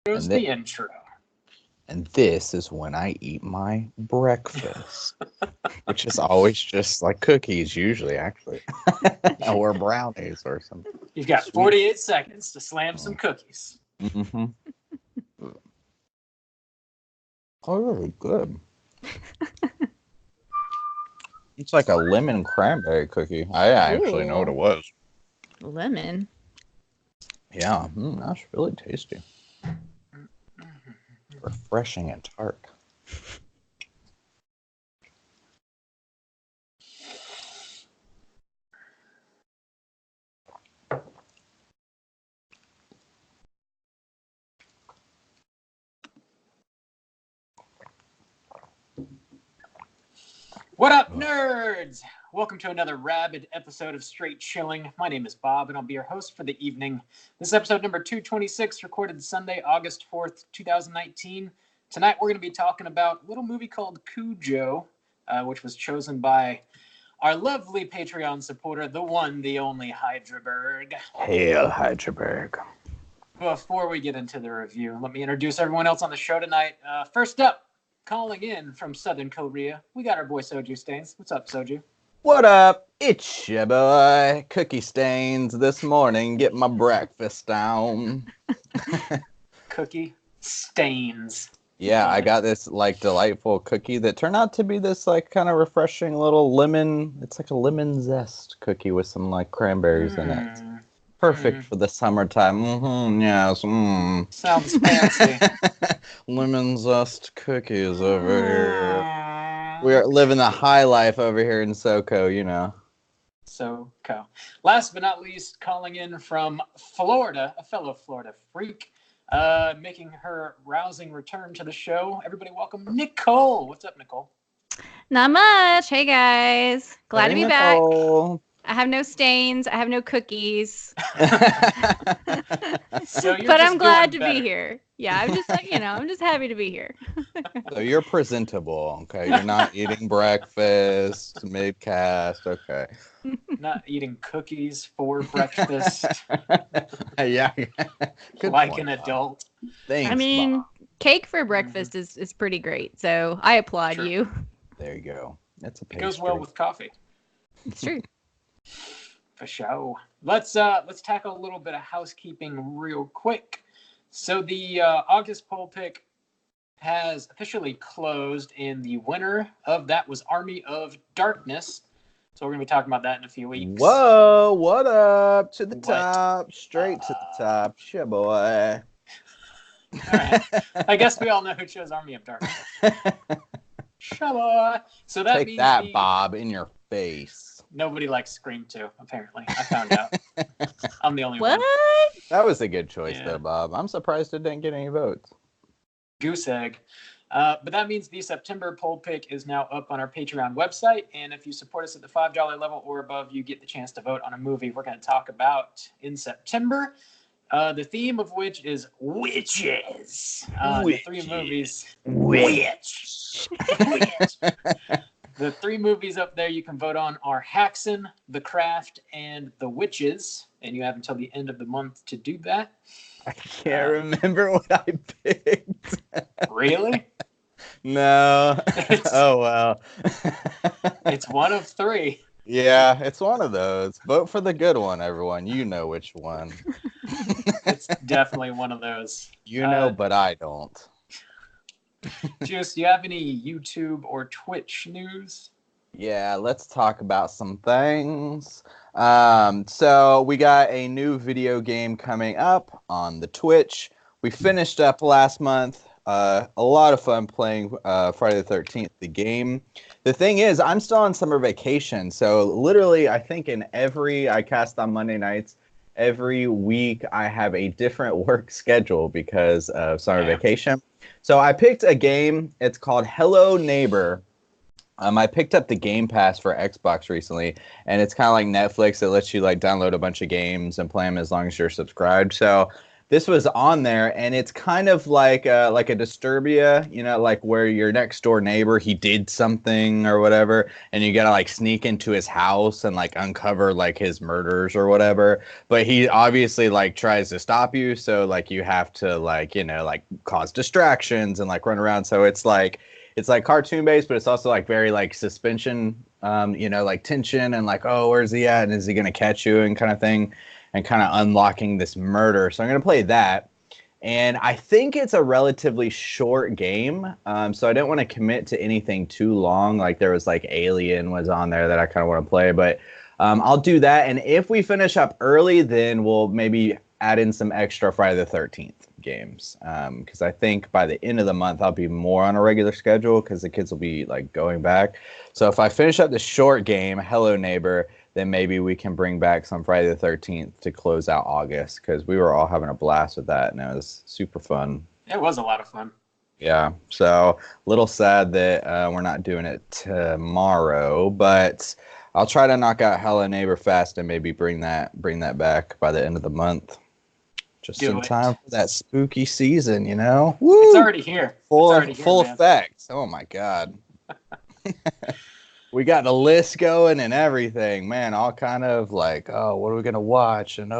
Here's the intro. And this is when I eat my breakfast, which is always just like cookies, usually, actually, or brownies or something. You've got 48 seconds to slam some cookies. Mm-hmm. Oh, really good. It's like a lemon cranberry cookie. I actually know what it was. Lemon? Yeah, that's really tasty. Refreshing and tart. What up, nerds? Welcome to another rabid episode of Straight Chilling. My name is Bob, and I'll be your host for the evening. This is episode number 226, recorded Sunday, August 4th, 2019. Tonight, we're going to be talking about a little movie called Cujo, which was chosen by our lovely Patreon supporter, the one, the only Hydraberg. Hail, Hydraberg. Before we get into the review, let me introduce everyone else on the show tonight. First up, calling in from Southern Korea, we got our boy Soju Stains. What's up, Soju? What up? It's your boy, Cookie Stains, this morning, getting my breakfast down. Cookie Stains. Yeah, I got this, like, delightful cookie that turned out to be this, like, kind of refreshing little lemon, it's like a lemon zest cookie with some, like, cranberries in it. Perfect for the summertime. Yes. Sounds fancy. Lemon zest cookies over here. We're living the high life over here in SoCo, you know. SoCo. Last but not least, calling in from Florida, a fellow Florida freak, making her rousing return to the show. Everybody welcome Nicole. What's up, Nicole? Not much. Hey, guys. Glad to be Nicole. back. I have no stains. I have no cookies. But I'm glad to be here. Yeah, I'm just like, I'm just happy to be here. So you're presentable, okay? You're not eating breakfast mid-cast, okay? Not eating cookies for breakfast. Yeah. Good like point, an adult. Thanks, I mean, Bob. Cake for breakfast is pretty great, so I applaud you. There you go. That's a pastry. It goes well with coffee. It's true. For sure. Let's tackle a little bit of housekeeping real quick. So the August poll pick has officially closed, and the winner of that was Army of Darkness. So we're going to be talking about that in a few weeks. Whoa, what up? To the top, straight to the top. Shit, boy. All right. I guess we all know who chose Army of Darkness. Shabba. So that Take means that, Bob, in your face. Nobody likes Scream 2, apparently. I found out. I'm the only one. What? That was a good choice, though, Bob. I'm surprised it didn't get any votes. Goose egg. But that means the September poll pick is now up on our Patreon website. And if you support us at the $5 level or above, you get the chance to vote on a movie we're going to talk about in September. The theme of which is witches. The three movies. Witch. The three movies up there you can vote on are Haxan, The Craft, and The Witches. And you have until the end of the month to do that. I can't remember what I picked. Really? No. Oh, well. It's one of three. Yeah, it's one of those. Vote for the good one, everyone. You know which one. It's definitely one of those. You know, but I don't. Juice, do you have any YouTube or Twitch news? Yeah, let's talk about some things. So we got a new video game coming up on the Twitch. We finished up last month. A lot of fun playing Friday the 13th, the game. The thing is, I'm still on summer vacation. So literally, I think I cast on Monday nights. Every week, I have a different work schedule because of summer vacation. So I picked a game. It's called Hello Neighbor. I picked up the Game Pass for Xbox recently, and it's kind of like Netflix. It lets you like download a bunch of games and play them as long as you're subscribed. So this was on there, and it's kind of like a Disturbia, like where your next door neighbor, he did something or whatever, and you gotta like sneak into his house and like uncover like his murders or whatever. But he obviously like tries to stop you, so like you have to like like cause distractions and like run around. So it's like cartoon based, but it's also like very like suspension, like tension and like, oh, where's he at and is he gonna catch you and kind of thing. And kind of unlocking this murder. So I'm going to play that. And I think it's a relatively short game. So I didn't want to commit to anything too long. Like there was like Alien was on there that I kind of want to play. But I'll do that. And if we finish up early, then we'll maybe add in some extra Friday the 13th games. Because I think by the end of the month, I'll be more on a regular schedule because the kids will be like going back. So if I finish up the short game, Hello Neighbor, then maybe we can bring back some Friday the 13th to close out August, because we were all having a blast with that, and it was super fun. It was a lot of fun. Yeah, so a little sad that we're not doing it tomorrow, but I'll try to knock out Hello Neighbor fast and maybe bring that back by the end of the month. Just in time for that spooky season, Woo! It's already here. Full effect. Oh my God. We got the list going and everything, man. All kind of like, oh, what are we gonna watch? And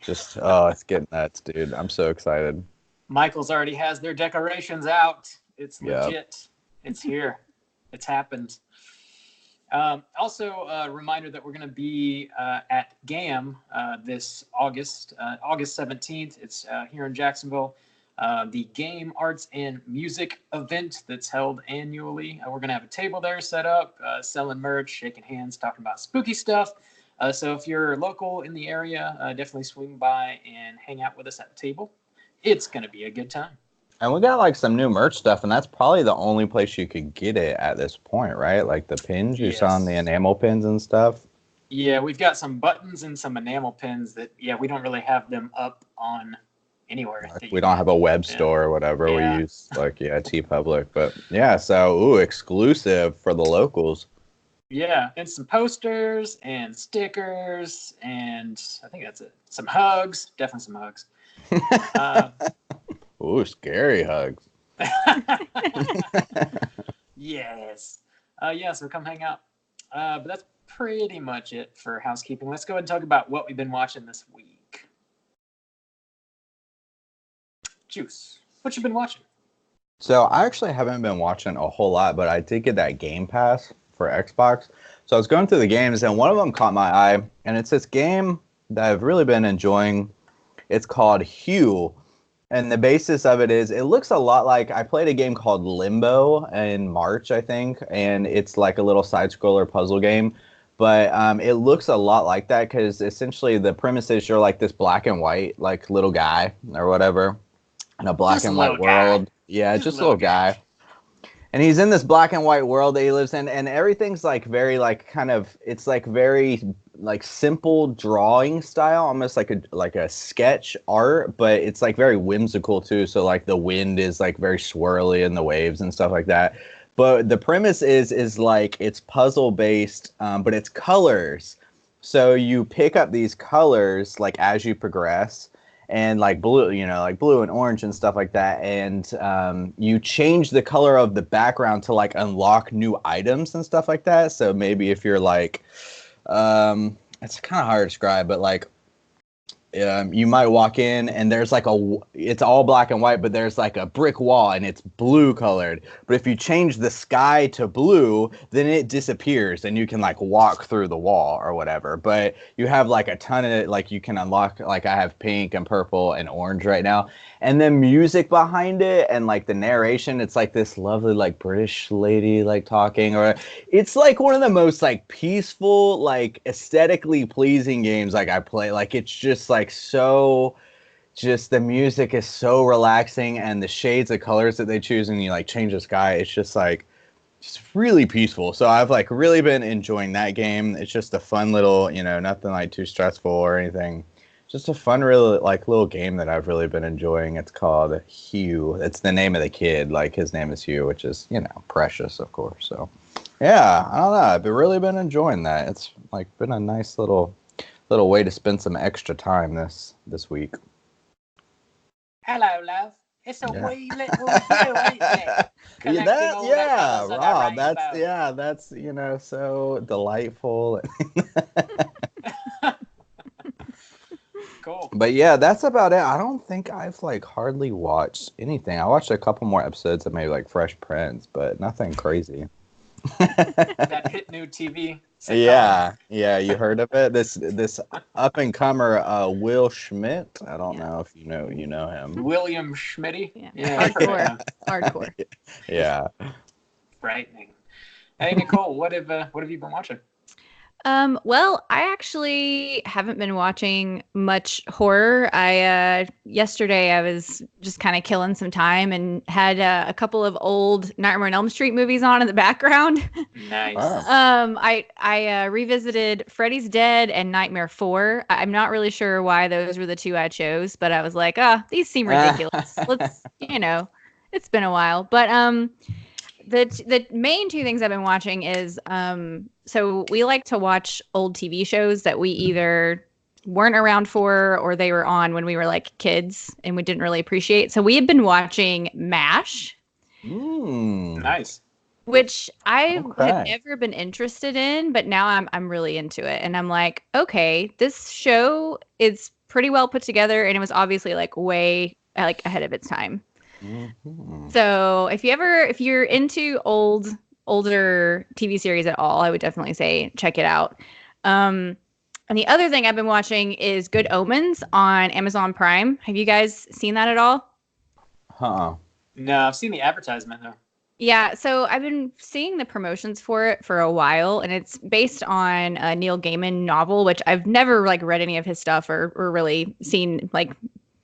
it's getting nuts, dude. I'm so excited. Michael's already has their decorations out. It's legit. Yep. It's here. It's happened. Also, a reminder that we're going to be at GAM this August 17th. It's here in Jacksonville. The Game Arts and Music event that's held annually. We're going to have a table there set up, selling merch, shaking hands, talking about spooky stuff. So if you're local in the area, definitely swing by and hang out with us at the table. It's going to be a good time. And we got like some new merch stuff, and that's probably the only place you could get it at this point, right? Like the pins, you saw on the enamel pins and stuff. Yeah, we've got some buttons and some enamel pins that, we don't really have them up on anywhere. We don't have a web store or whatever. We use TeePublic, but so exclusive for the locals. Yeah, and some posters and stickers, and I think that's it. Some hugs, definitely some hugs. Ooh, scary hugs. Yes. So come hang out. But that's pretty much it for housekeeping. Let's go ahead and talk about what we've been watching this week. Juice, what you been watching? So I actually haven't been watching a whole lot, but I did get that Game Pass for Xbox. So I was going through the games, and one of them caught my eye, and it's this game that I've really been enjoying. It's called Hue. And the basis of it is, it looks a lot like, I played a game called Limbo in March, I think, and it's like a little side-scroller puzzle game. But it looks a lot like that, because essentially the premise is you're like this black and white, like little guy or whatever, in a black and white world. Yeah, just a little guy. And he's in this black and white world that he lives in, and everything's like very like kind of, it's like very like simple drawing style, almost like a sketch art, but it's like very whimsical too. So like the wind is like very swirly and the waves and stuff like that. But the premise is like it's puzzle based, but it's colors. So you pick up these colors like as you progress. And like blue, like blue and orange and stuff like that. And you change the color of the background to like unlock new items and stuff like that. So maybe if you're like, it's kind of hard to describe, but like, you might walk in and there's like it's all black and white, but there's like a brick wall and it's blue colored. But if you change the sky to blue, then it disappears and you can like walk through the wall or whatever. But you have like a ton of like, you can unlock, like I have pink and purple and orange right now. And then music behind it and like the narration, it's like this lovely like British lady like talking, or it's like one of the most like peaceful, like aesthetically pleasing games like I play. Like it's just like so, just the music is so relaxing, and the shades of colors that they choose and you like change the sky, it's just like just really peaceful. So I've like really been enjoying that game. It's just a fun little, nothing like too stressful or anything. Just a fun, really like little game that I've really been enjoying. It's called Hugh. It's the name of the kid. Like his name is Hugh, which is, precious, of course. So yeah, I don't know. I've really been enjoying that. It's like been a nice little way to spend some extra time this week. Hello, love. It's a Yeah. wee little you, ain't it? Collecting all the colours of the Rob, rainbow. that's so delightful. Cool. But yeah, that's about it. I don't think I've like hardly watched anything. I watched a couple more episodes of maybe like Fresh Prince, but nothing crazy. That hit new TV sitcom. Yeah, you heard of it? This up and comer Will Schmidt. I don't Yeah. know if you know him. William Schmitty. Yeah. I've heard of Hardcore. him. Hardcore. Yeah. Frightening. Hey, Nicole, what have you been watching? Well, I actually haven't been watching much horror. Yesterday I was just kind of killing some time and had a couple of old Nightmare on Elm Street movies on in the background. Nice. Wow. I revisited Freddy's Dead and Nightmare 4. I'm not really sure why those were the two I chose, but I was like, these seem ridiculous. Let's, it's been a while, but the main two things I've been watching is so we like to watch old TV shows that we either weren't around for or they were on when we were like kids and we didn't really appreciate. So we have been watching MASH, Nice. which I had Okay. never been interested in, but now I'm really into it. And I'm like, okay, this show is pretty well put together and it was obviously like way like ahead of its time. Mhm. So if you're into older TV series at all, I would definitely say check it out. And the other thing I've been watching is Good Omens on Amazon Prime. Have you guys seen that at all? Huh. No, I've seen the advertisement though. Yeah, so I've been seeing the promotions for it for a while, and it's based on a Neil Gaiman novel, which I've never like read any of his stuff or really seen like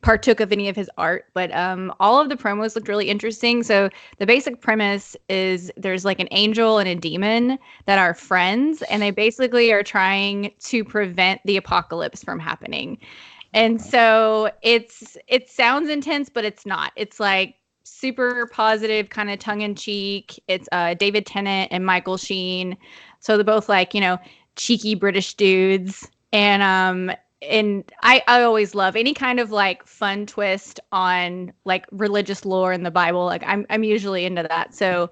partook of any of his art, but all of the promos looked really interesting. So the basic premise is there's like an angel and a demon that are friends, and they basically are trying to prevent the apocalypse from happening. And so it sounds intense, but it's not. It's like super positive, kind of tongue in cheek. It's David Tennant and Michael Sheen, so they're both like cheeky British dudes, and I always love any kind of like fun twist on like religious lore in the Bible. Like I'm usually into that. So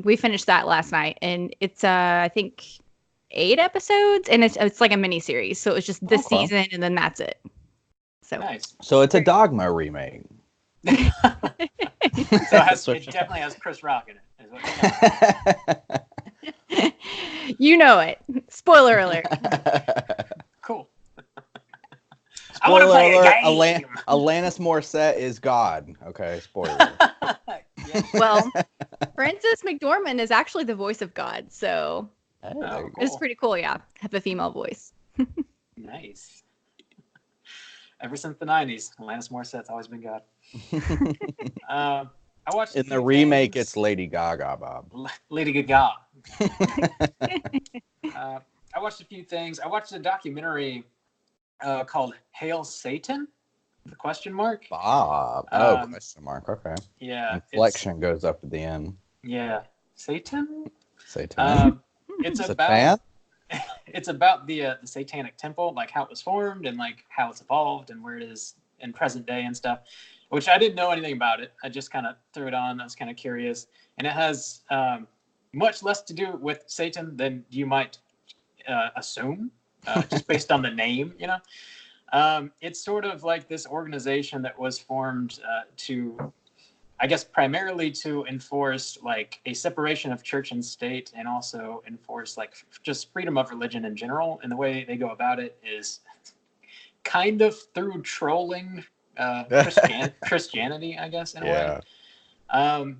we finished that last night, and it's I think 8 episodes, and it's like a mini series. So it was just this Okay. season, and then that's it. So Nice. So it's a Dogma remake. So it definitely has Chris Rock in it. Is what you know it. Spoiler alert. Cool. I want to play a game. Alanis Morissette is God. Okay, spoiler. Yeah. Well, Frances McDormand is actually the voice of God, so Hey, Oh, there you cool. it's pretty cool. Yeah, have a female voice. Nice. Ever since the 90s, Alanis Morissette's always been God. I watched In the remake, it's Lady Gaga, Bob. Lady Gaga. I watched a few things. I watched a documentary called "Hail Satan?" The question mark. Bob. Question mark. Okay. Yeah. Inflection goes up at the end. Yeah. Satan. Satan. It's Is it about fan? it's about the Satanic Temple, like how it was formed and like how it's evolved and where it is in present day and stuff. Which I didn't know anything about it. I just kind of threw it on. I was kind of curious, and it has much less to do with Satan than you might assume, just based on the name. It's sort of like this organization that was formed to, I guess, primarily to enforce like a separation of church and state, and also enforce like just freedom of religion in general. And the way they go about it is kind of through trolling Christianity, I guess, in a way.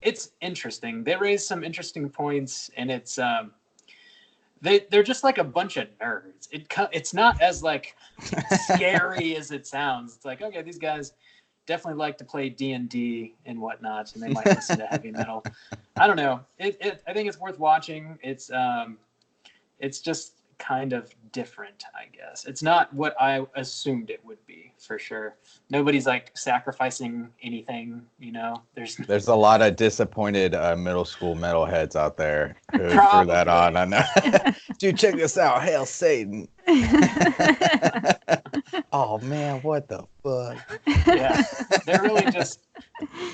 It's interesting. They raise some interesting points, and it's they're just like a bunch of nerds. It's not as like scary as it sounds. It's like, okay, these guys definitely like to play D&D and whatnot, and they might listen to heavy metal. I don't know. I think it's worth watching. It's just kind of different, I guess. It's not what I assumed it would be, for sure. Nobody's like sacrificing anything, you know. There's a lot of disappointed middle school metalheads out there who threw that Probably. on. I know. Dude, check this out. Hail Satan. Oh man, what the fuck? Yeah, they're really just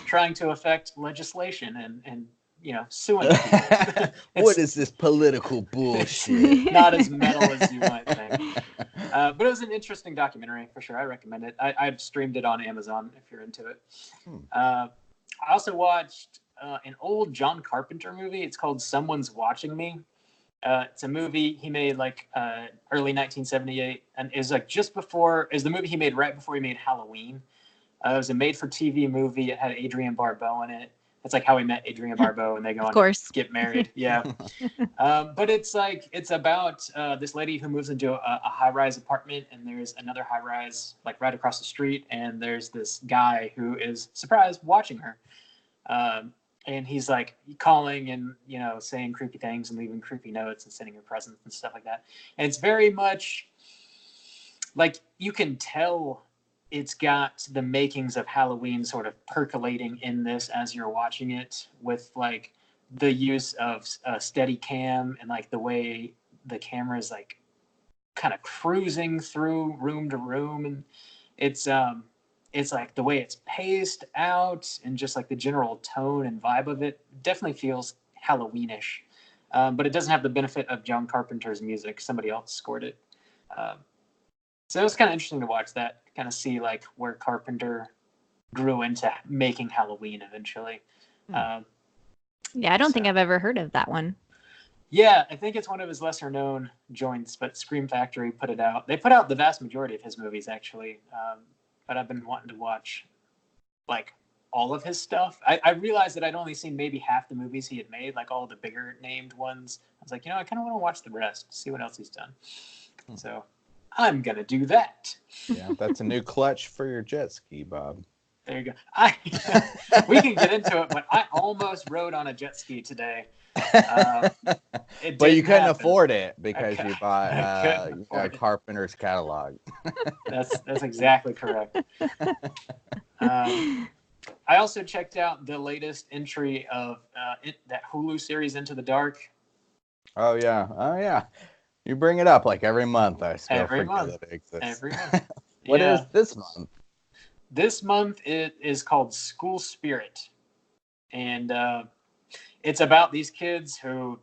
trying to affect legislation and you know, suing people. What is this political bullshit? Not as metal as you might think. But it was an interesting documentary, for sure. I recommend it. I've streamed it on Amazon if you're into it. I also watched an old John Carpenter movie. It's called Someone's Watching Me. It's a movie he made like early 1978, and it was like just before. It was the movie he made right before he made Halloween. It was a made-for-TV movie. It had Adrienne Barbeau in it. That's like how we met Adrienne Barbeau, and they go on to get married. Yeah, but it's about this lady who moves into a high-rise apartment, and there's another high-rise like right across the street, and there's this guy who is surprised watching her. And he's like calling and, you know, saying creepy things and leaving creepy notes and sending her presents and stuff like that. And it's very much like you can tell it's got the makings of Halloween sort of percolating in this as you're watching it, with like the use of steady cam and like the way the camera is like kind of cruising through room to room. And it's like the way it's paced out and just like the general tone and vibe of it definitely feels Halloweenish. But it doesn't have the benefit of John Carpenter's music. Somebody else scored it. So it was kind of interesting to watch that, kind of see like where Carpenter grew into making Halloween eventually. Yeah, I don't think I've ever heard of that one. Yeah, I think it's one of his lesser known joints, but Scream Factory put it out. They put out the vast majority of his movies, actually. But I've been wanting to watch like all of his stuff. I realized that I'd only seen maybe half the movies he had made, like all the bigger named ones. I was like, you know, I kind of want to watch the rest, see what else he's done. So I'm going to do that. Yeah, that's a new clutch for your jet ski, Bob. There you go. We can get into it, but I almost rode on a jet ski today. But you couldn't afford it because you bought Carpenter's catalog. That's exactly correct. I also checked out the latest entry of that Hulu series Into the Dark. Oh yeah. You bring it up like every month. I still forget that it exists. Every month. What is this month? This month it is called School Spirit, and it's about these kids who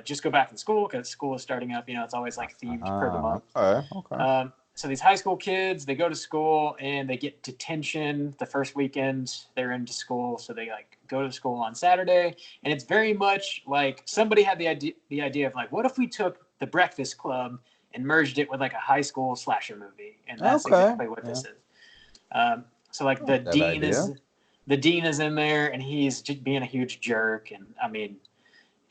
just go back to school because school is starting up. You know, it's always like themed per the month. Okay. So these high school kids, they go to school and they get detention the first weekend they're into school. So they like go to school on Saturday, and it's very much like somebody had the idea of like, what if we took The Breakfast Club and merged it with like a high school slasher movie, and that's exactly what this is. So like the dean is in there, and he's just being a huge jerk. And I mean,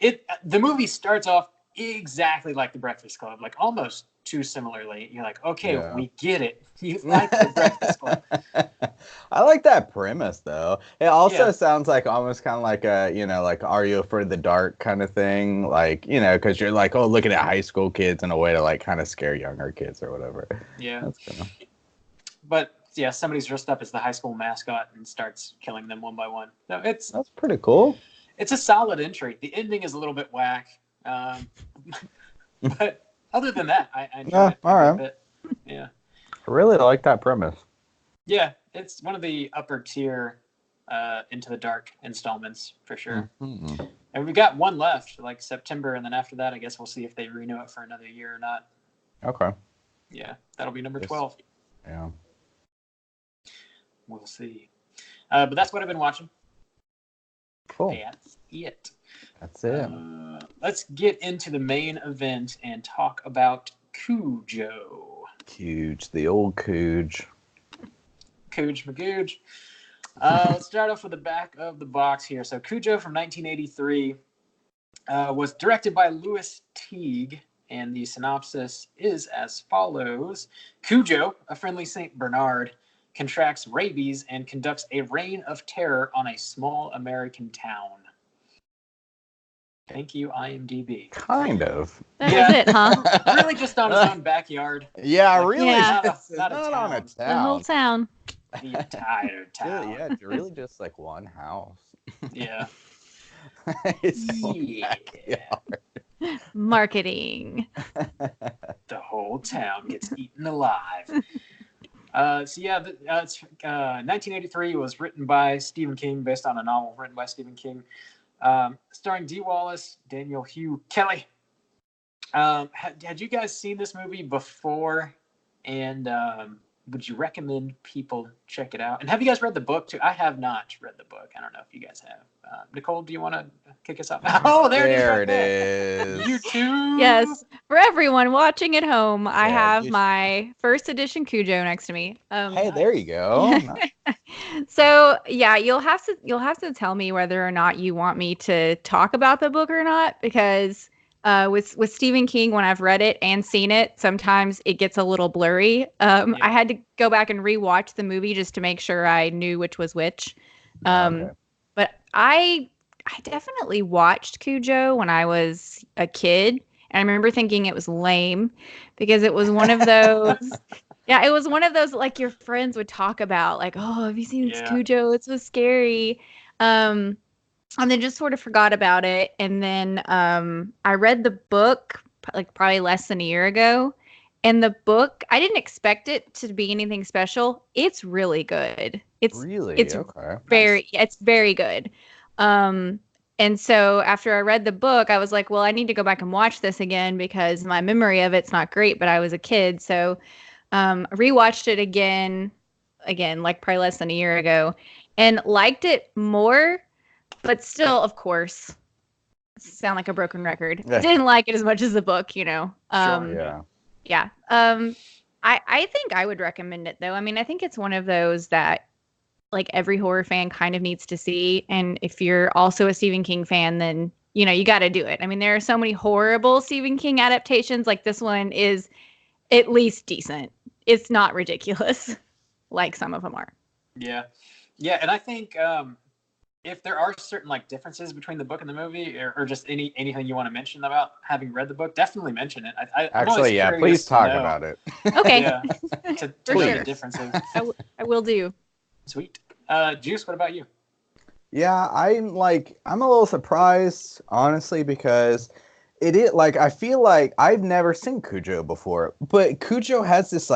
the movie starts off exactly like The Breakfast Club, like almost too similarly. You're like, okay, we get it. You like The Breakfast Club. I like that premise though. It also sounds like almost kind of like a, you know, like Are You Afraid of the Dark kind of thing. Like, you know, because you're like, oh, looking at high school kids in a way to like kind of scare younger kids or whatever. Yeah. But yeah, somebody's dressed up as the high school mascot and starts killing them one by one. So that's pretty cool. It's a solid entry. The ending is a little bit whack, but other than that, I enjoyed it. All right. Yeah. I really like that premise. Yeah, it's one of the upper tier Into the Dark installments for sure. Mm-hmm. And we've got one left, like September, and then after that, I guess we'll see if they renew it for another year or not. Okay. Yeah, that'll be number 12. Yeah. We'll see. But that's what I've been watching. Cool. That's it. Let's get into the main event and talk about Cujo. The old Cujo. Cujo Magooge. Let's start off with the back of the box here. So Cujo from 1983 was directed by Louis Teague, and the synopsis is as follows. Cujo, a friendly Saint Bernard, contracts rabies and conducts a reign of terror on a small American town. Thank you, IMDb. Kind of. That was it, huh? Really just on his own backyard. Yeah, Like, really. Yeah. Not a on a town. The whole town. town. The entire town. Yeah, it's really just like one house. Yeah. His own Yeah. backyard. Marketing. The whole town gets eaten alive. So yeah, it's 1983 was written by Stephen King, based on a novel written by Stephen King, starring Dee Wallace, Daniel Hugh Kelly. Had you guys seen this movie before? And would you recommend people check it out? And have you guys read the book too? I have not read the book. I don't know if you guys have. Nicole, do you want to kick us off? Oh, there it is. You too. Yes. For everyone watching at home, I Yeah, have my first edition Cujo next to me. Hey, there you go. So yeah, you'll have to tell me whether or not you want me to talk about the book or not, because with Stephen King, when I've read it and seen it, sometimes it gets a little blurry. I had to go back and rewatch the movie just to make sure I knew which was which. Okay. But I definitely watched Cujo when I was a kid, and I remember thinking it was lame because it was one of those. Yeah, it was one of those like your friends would talk about, like, "Oh, have you seen this Cujo? It's so scary." And then just sort of forgot about it. And then I read the book like probably less than a year ago. And the book, I didn't expect it to be anything special. It's really good. It's okay. It's very good. And so after I read the book, I was like, well, I need to go back and watch this again because my memory of it's not great, but I was a kid. So rewatched it again, like probably less than a year ago, and liked it more, but still, of course, sound like a broken record. Didn't like it as much as the book, you know. Sure, yeah. I think I would recommend it though. I mean, I think it's one of those that like every horror fan kind of needs to see. And if you're also a Stephen King fan, then you know you got to do it. I mean, there are so many horrible Stephen King adaptations. Like this one is at least decent. It's not ridiculous like some of them are. Yeah, and I think if there are certain like differences between the book and the movie, or just anything you want to mention about having read the book, definitely mention it. Actually, yeah, please talk about it. Okay. Yeah, to know the differences. I will do. Sweet. Juice, what about you? Yeah, I'm a little surprised, honestly, because it is like I feel like I've never seen Cujo before, but Cujo has this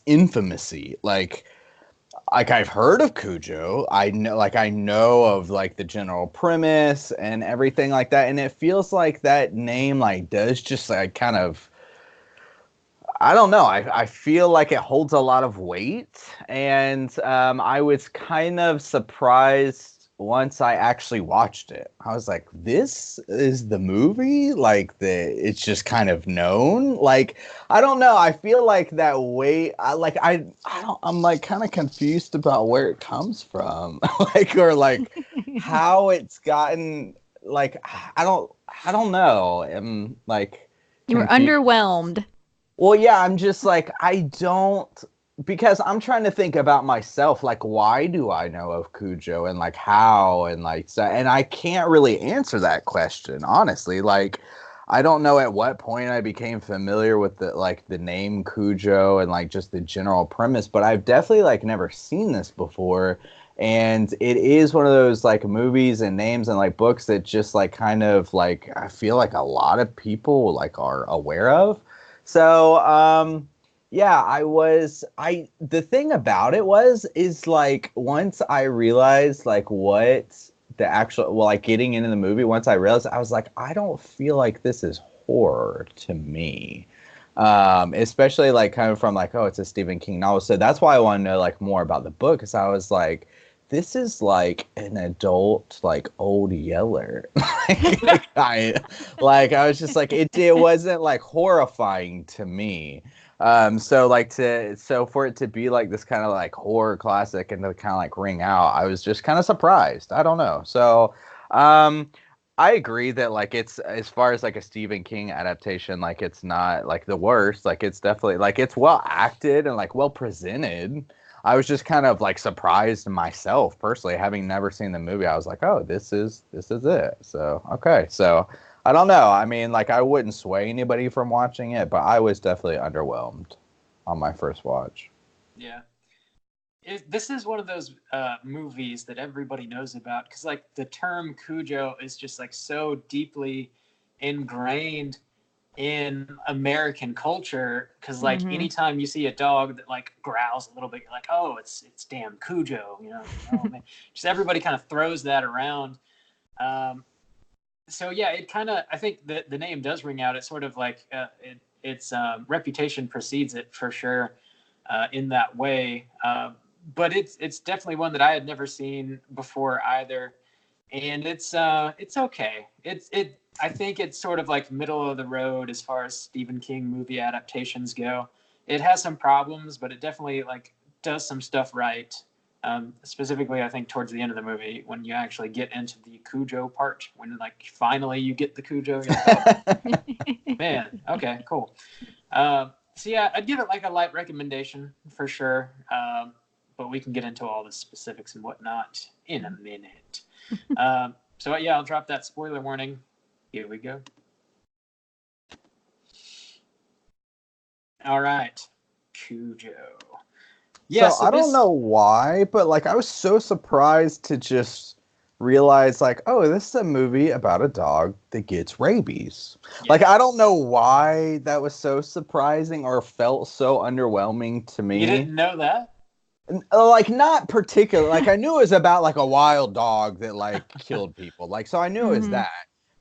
infamousy, like I've heard of Cujo. I know of like the general premise and everything like that, and it feels like that name like does just like kind of, I don't know. I feel like it holds a lot of weight, and I was kind of surprised once I actually watched it. I was like, "This is the movie." Like it's just kind of known. Like I don't know. I feel like that weight. I'm like kind of confused about where it comes from, or how it's gotten. Like I don't know. I'm like you were underwhelmed. Well, yeah, I'm just like, because I'm trying to think about myself, like, why do I know of Cujo and like how and like, so, and I can't really answer that question, honestly. Like, I don't know at what point I became familiar with the name Cujo and like just the general premise, but I've definitely like never seen this before. And it is one of those like movies and names and like books that just like kind of like, I feel like a lot of people like are aware of. So, yeah, the thing about it is like, once I realized like what the actual, well, like getting into the movie, once I realized, I was like, I don't feel like this is horror to me. Especially like kind of from like, oh, it's a Stephen King novel. So that's why I want to know like more about the book. Cause I was like, this is like an adult, like Old Yeller. I was just like, it wasn't like horrifying to me. So for it to be like this kind of like horror classic and to kind of like ring out, I was just kind of surprised. I don't know. So, I agree that like it's, as far as like a Stephen King adaptation, like it's not like the worst. Like it's definitely like it's well acted and like well presented. I was just kind of like surprised myself personally, having never seen the movie. I was like, oh, this is it. So okay, so I don't know. I mean, like I wouldn't sway anybody from watching it, but I was definitely underwhelmed on my first watch. Yeah. This is one of those movies that everybody knows about because like the term Cujo is just like so deeply ingrained in American culture because like anytime you see a dog that like growls a little bit, you're like, oh, it's damn Cujo, man. Just everybody kind of throws that around. So yeah, it kind of, I think the name does ring out. It's sort of like its reputation precedes it for sure in that way. But it's definitely one that I had never seen before either, and it's okay. I think it's sort of like middle of the road as far as Stephen King movie adaptations go. It has some problems, but it definitely like does some stuff right. Specifically, I think towards the end of the movie when you actually get into the Cujo part, when like finally you get the Cujo, you're like, oh, man, okay, cool. So yeah, I'd give it like a light recommendation for sure. But we can get into all the specifics and whatnot in a minute. So yeah, I'll drop that spoiler warning. Here we go. All right, Cujo. Yeah, so I don't know why, but like I was so surprised to just realize like, oh, this is a movie about a dog that gets rabies. Yes. Like I don't know why that was so surprising or felt so underwhelming to me. You didn't know that? Like not particularly. Like I knew it was about like a wild dog that like killed people. Like so I knew it was that.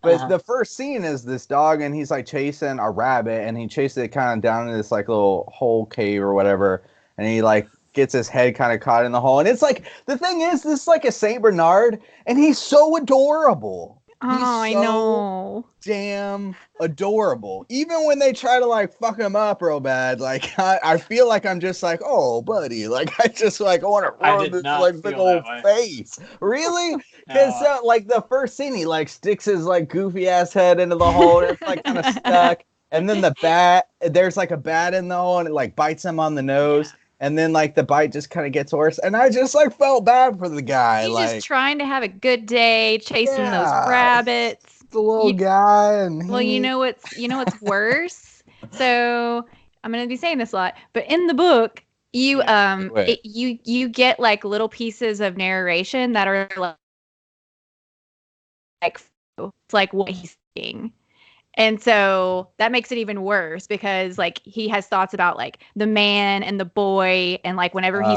But the first scene is this dog and he's like chasing a rabbit and he chases it kind of down in this like little hole cave or whatever, and he like gets his head kind of caught in the hole. And it's like the thing is, this is like a Saint Bernard, and he's so adorable. Oh, I know. Damn adorable. Even when they try to like fuck him up real bad, like I feel like I'm just like, oh, buddy, like I just like want to rub his like big old face. Really? Because like the first scene, he like sticks his like goofy ass head into the hole, and it's like kind of stuck. And then the bat, there's like a bat in the hole, and it like bites him on the nose. Yeah. And then, like, the bite just kind of gets worse. And I just, like, felt bad for the guy. He's like, just trying to have a good day, chasing those rabbits. The little guy. And well, you know what's worse? So, I'm going to be saying this a lot. But in the book, you you get, like, little pieces of narration that are, like what he's saying. And so that makes it even worse because like he has thoughts about like the man and the boy, and like whenever he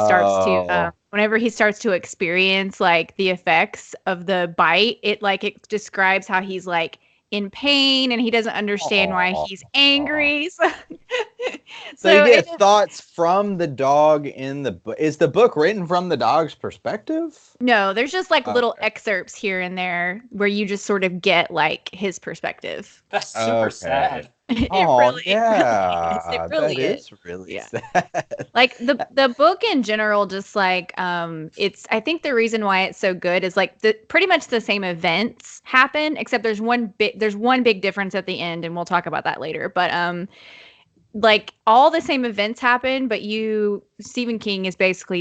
starts to experience like the effects of the bite, it describes how he's like in pain and he doesn't understand why he's angry. So you get thoughts from the dog in the book. Is the book written from the dog's perspective? No, there's just like little excerpts here and there where you just sort of get like his perspective. That's super sad. It really is. Really sad. Like the book in general, just like I think the reason why it's so good is like pretty much the same events happen, except there's one big difference at the end, and we'll talk about that later. But like all the same events happen, but Stephen King is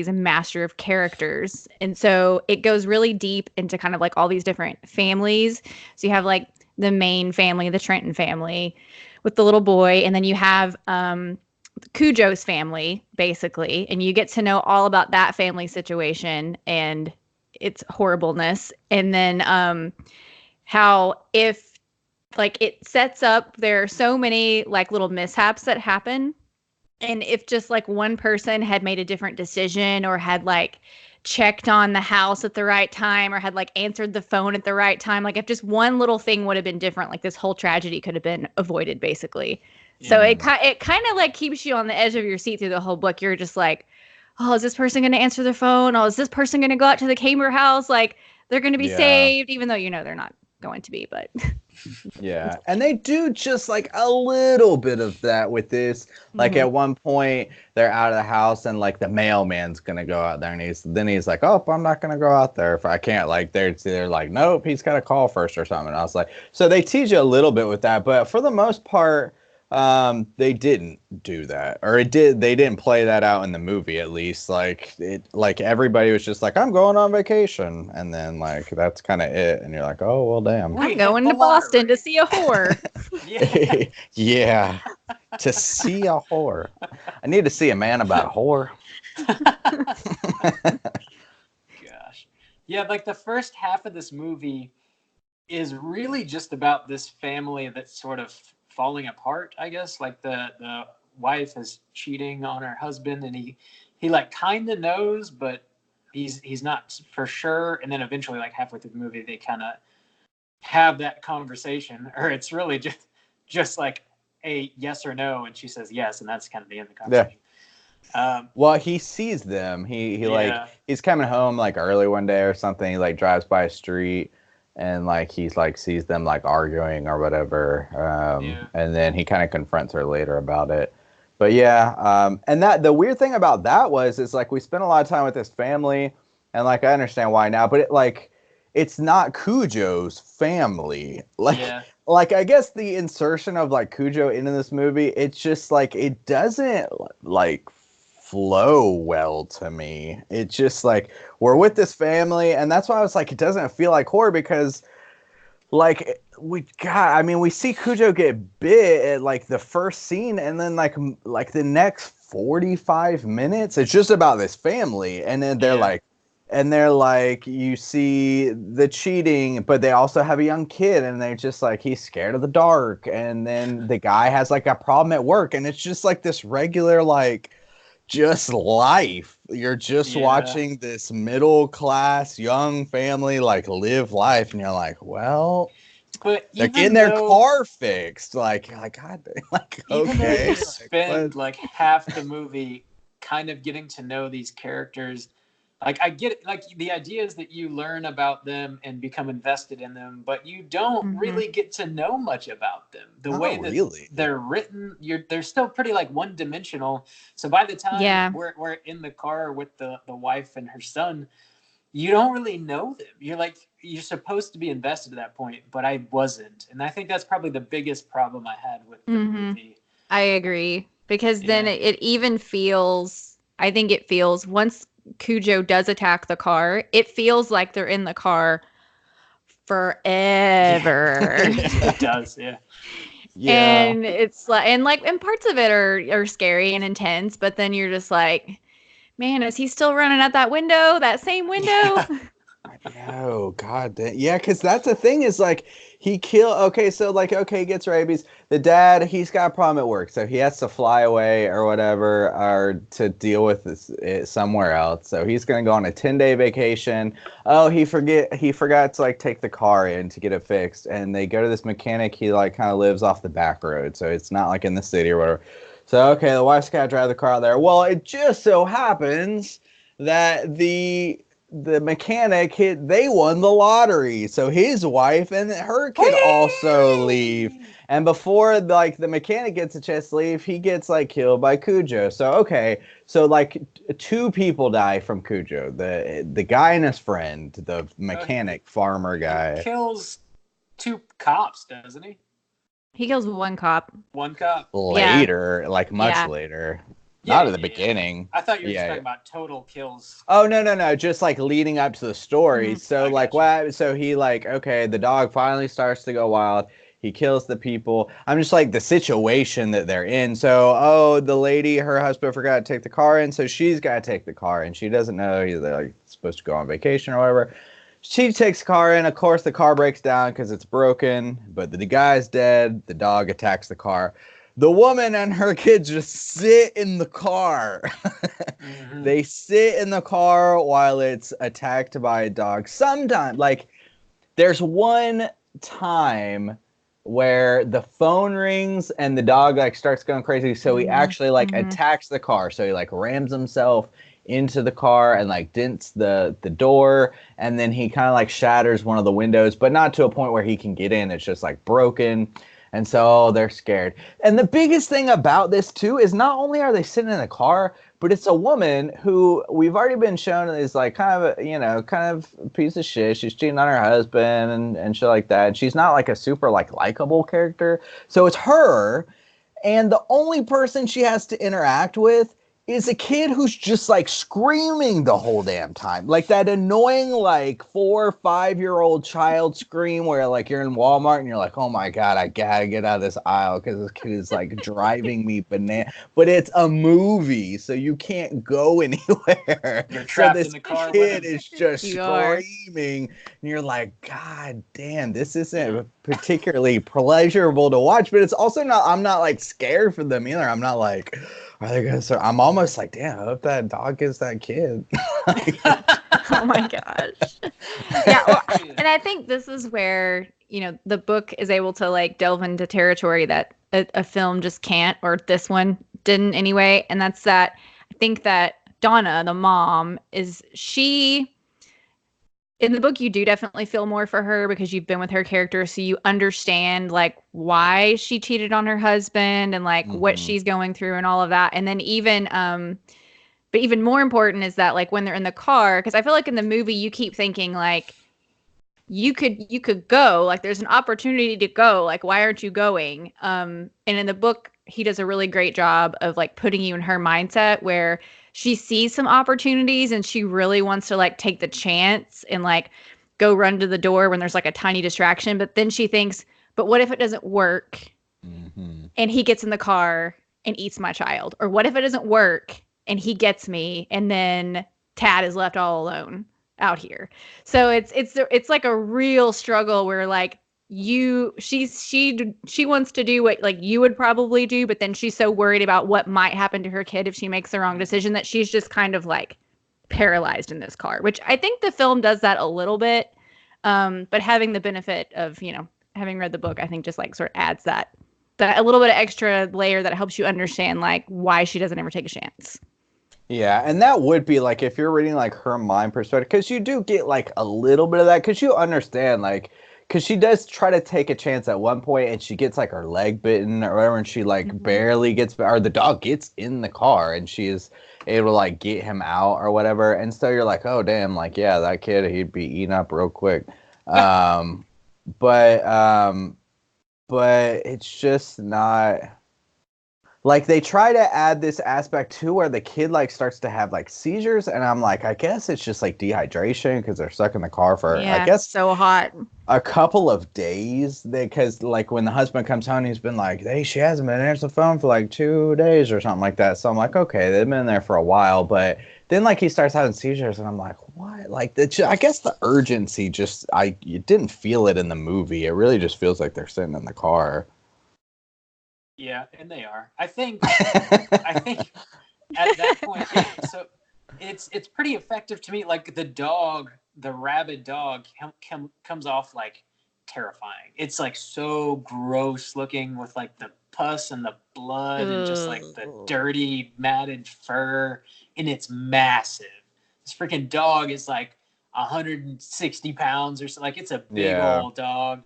a master of characters, and so it goes really deep into kind of like all these different families. So you have like the main family, the Trenton family, with the little boy, and then you have Cujo's family, basically, and you get to know all about that family situation and its horribleness, and then how if like it sets up, there are so many like little mishaps that happen, and if just like one person had made a different decision or had like checked on the house at the right time or had like answered the phone at the right time, like if just one little thing would have been different, like this whole tragedy could have been avoided basically. Yeah. So it kind of like keeps you on the edge of your seat through the whole book. You're just like, oh, is this person going to answer their phone? Oh, is this person going to go out to the Kamer house? Like they're going to be saved, even though they're not going to be, but yeah. And they do just like a little bit of that with this. Like at one point they're out of the house and like the mailman's gonna go out there, and he's like, oh, I'm not gonna go out there if I can't. Like they're like, nope, he's gotta call first or something. And I was like, so they tease you a little bit with that, but for the most part, They didn't do that, or they didn't play that out in the movie, at least. Like everybody was just like, I'm going on vacation, and then like that's kind of it, and you're like, oh well, damn. I'm going to Boston to see a whore. Yeah. Yeah, to see a whore. I need to see a man about a whore. Gosh. Yeah, like the first half of this movie is really just about this family that's sort of falling apart, I guess. Like the wife is cheating on her husband, and he like kind of knows, but he's not for sure. And then eventually, like halfway through the movie, they kind of have that conversation, or it's really just like a yes or no, and she says yes, and that's kind of the end of the conversation. Well, he sees them. He like he's coming home like early one day or something. He like drives by a street, and like he's like sees them like arguing or whatever. And then he kind of confronts her later about it. But yeah, and that the weird thing about that is like we spent a lot of time with this family, and like I understand why now, but it's not Cujo's family. Like I guess the insertion of like Cujo into this movie, it's just like it doesn't like flow well to me. It's just like we're with this family, and that's why I was like, it doesn't feel like horror, because like we see Cujo get bit at like the first scene, and then like the next 45 minutes it's just about this family, and then they're like you see the cheating, but they also have a young kid, and they're just like he's scared of the dark, and then the guy has like a problem at work, and it's just like this regular like just life. You're just watching this middle class young family like live life, and you're like, well, but they're getting their car fixed. Like God, like even though okay, you spend like half the movie kind of getting to know these characters, like I get it, like the idea is that you learn about them and become invested in them, but you don't really get to know much about them. The way that they're written, they're still pretty like one-dimensional. So by the time we're in the car with the wife and her son, you don't really know them. You're supposed to be invested at that point, but I wasn't. And I think that's probably the biggest problem I had with the movie. I agree, because then it even feels, I think it feels, once Cujo does attack the car, it feels like they're in the car forever. It does, yeah. And it's like, and parts of it are scary and intense, but then you're just like, man, is he still running at that window, that same window? Oh God, yeah, because that's the thing is like he he gets rabies. The dad, he's got a problem at work, so he has to fly away or whatever, or to deal with it somewhere else. So he's gonna go on a 10-day vacation. Oh, he forgot to like take the car in to get it fixed, and they go to this mechanic. He like kind of lives off the back road, so it's not like in the city or whatever. So okay, the wife's gotta drive the car out there. Well, it just so happens that the mechanic they won the lottery, so his wife and her kid also leave, and before like the mechanic gets a chance to leave, he gets like killed by Cujo. So like two people die from Cujo, the guy and his friend, the mechanic farmer guy. He kills two cops, doesn't he? He kills one cop Later, like much later. Not at the beginning. I thought you were just talking about total kills. Oh, no. Just like leading up to the story. So like what? So he like, okay, the dog finally starts to go wild. He kills the people. I'm just like the situation that they're in. So, the lady, her husband forgot to take the car in. So she's got to take the car in. She doesn't know they're like supposed to go on vacation or whatever. She takes the car in. Of course, the car breaks down because it's broken. But the guy's dead. The dog attacks the car. The woman and her kids just sit in the car. They sit in the car while it's attacked by a dog. Sometimes, like, there's one time where the phone rings and the dog, like, starts going crazy. So he actually, like, attacks the car. So he, like, rams himself into the car and, like, dents the door. And then he kind of, like, shatters one of the windows, but not to a point where he can get in. It's just, like, broken. And so they're scared. And the biggest thing about this, too, is not only are they sitting in the car, but it's a woman who we've already been shown is like kind of a piece of shit. She's cheating on her husband and shit like that. And she's not like a super like likable character. So it's her. And the only person she has to interact with is a kid who's just like screaming the whole damn time. Like that annoying like 4 or 5-year-old child scream where like you're in Walmart and you're like, oh my God, I gotta get out of this aisle because this kid is like driving me banana. But it's a movie, so you can't go anywhere. You're trapped so in the car kid with him. is just You are. screaming, and you're like, God damn, this isn't particularly pleasurable to watch. But it's also not. I'm not like scared for them either. I'm not like, are they gonna start? I'm almost like, damn, I hope that dog gets that kid. Oh my gosh. Yeah, well, and I think this is where, the book is able to like delve into territory that a film just can't, or this one didn't anyway. And that's that I think that Donna, the mom, in the book, you do definitely feel more for her because you've been with her character. So you understand like why she cheated on her husband and like what she's going through and all of that. And then but even more important is that like when they're in the car, because I feel like in the movie, you keep thinking like, you could go, like there's an opportunity to go. Like, why aren't you going? And in the book, he does a really great job of like putting you in her mindset where she sees some opportunities and she really wants to like take the chance and like go run to the door when there's like a tiny distraction. But then she thinks, but what if it doesn't work? And he gets in the car and eats my child? Or what if it doesn't work and he gets me and then Tad is left all alone out here? So it's like a real struggle where like she wants to do what like you would probably do, but then she's so worried about what might happen to her kid if she makes the wrong decision that she's just kind of like paralyzed in this car, which I think the film does that a little bit. But having the benefit of, having read the book, I think just like sort of adds that a little bit of extra layer that helps you understand like why she doesn't ever take a chance. Yeah, and that would be like if you're reading like her mind perspective, because you do get like a little bit of that, because you understand like, because she does try to take a chance at one point and she gets like her leg bitten or whatever, and she like barely gets, or the dog gets in the car and she is able to like get him out or whatever, and so you're like, oh damn, like yeah, that kid, he'd be eaten up real quick. But it's just not. Like, they try to add this aspect, too, where the kid, like, starts to have, like, seizures, and I'm like, I guess it's just, like, dehydration, because they're stuck in the car for, I guess, so hot. a couple of days, because, like, when the husband comes home, he's been like, hey, she hasn't been answering the phone for, like, 2 days or something like that, so I'm like, okay, they've been there for a while, but then, like, he starts having seizures, and I'm like, what? Like, I guess the urgency just, you didn't feel it in the movie. It really just feels like they're sitting in the car. Yeah, and they are. I think at that point, so it's pretty effective to me. Like the rabid dog comes off like terrifying. It's like so gross looking with like the pus and the blood and just like the dirty matted fur, and it's massive. This freaking dog is like 160 pounds or so. Like, it's a big old dog.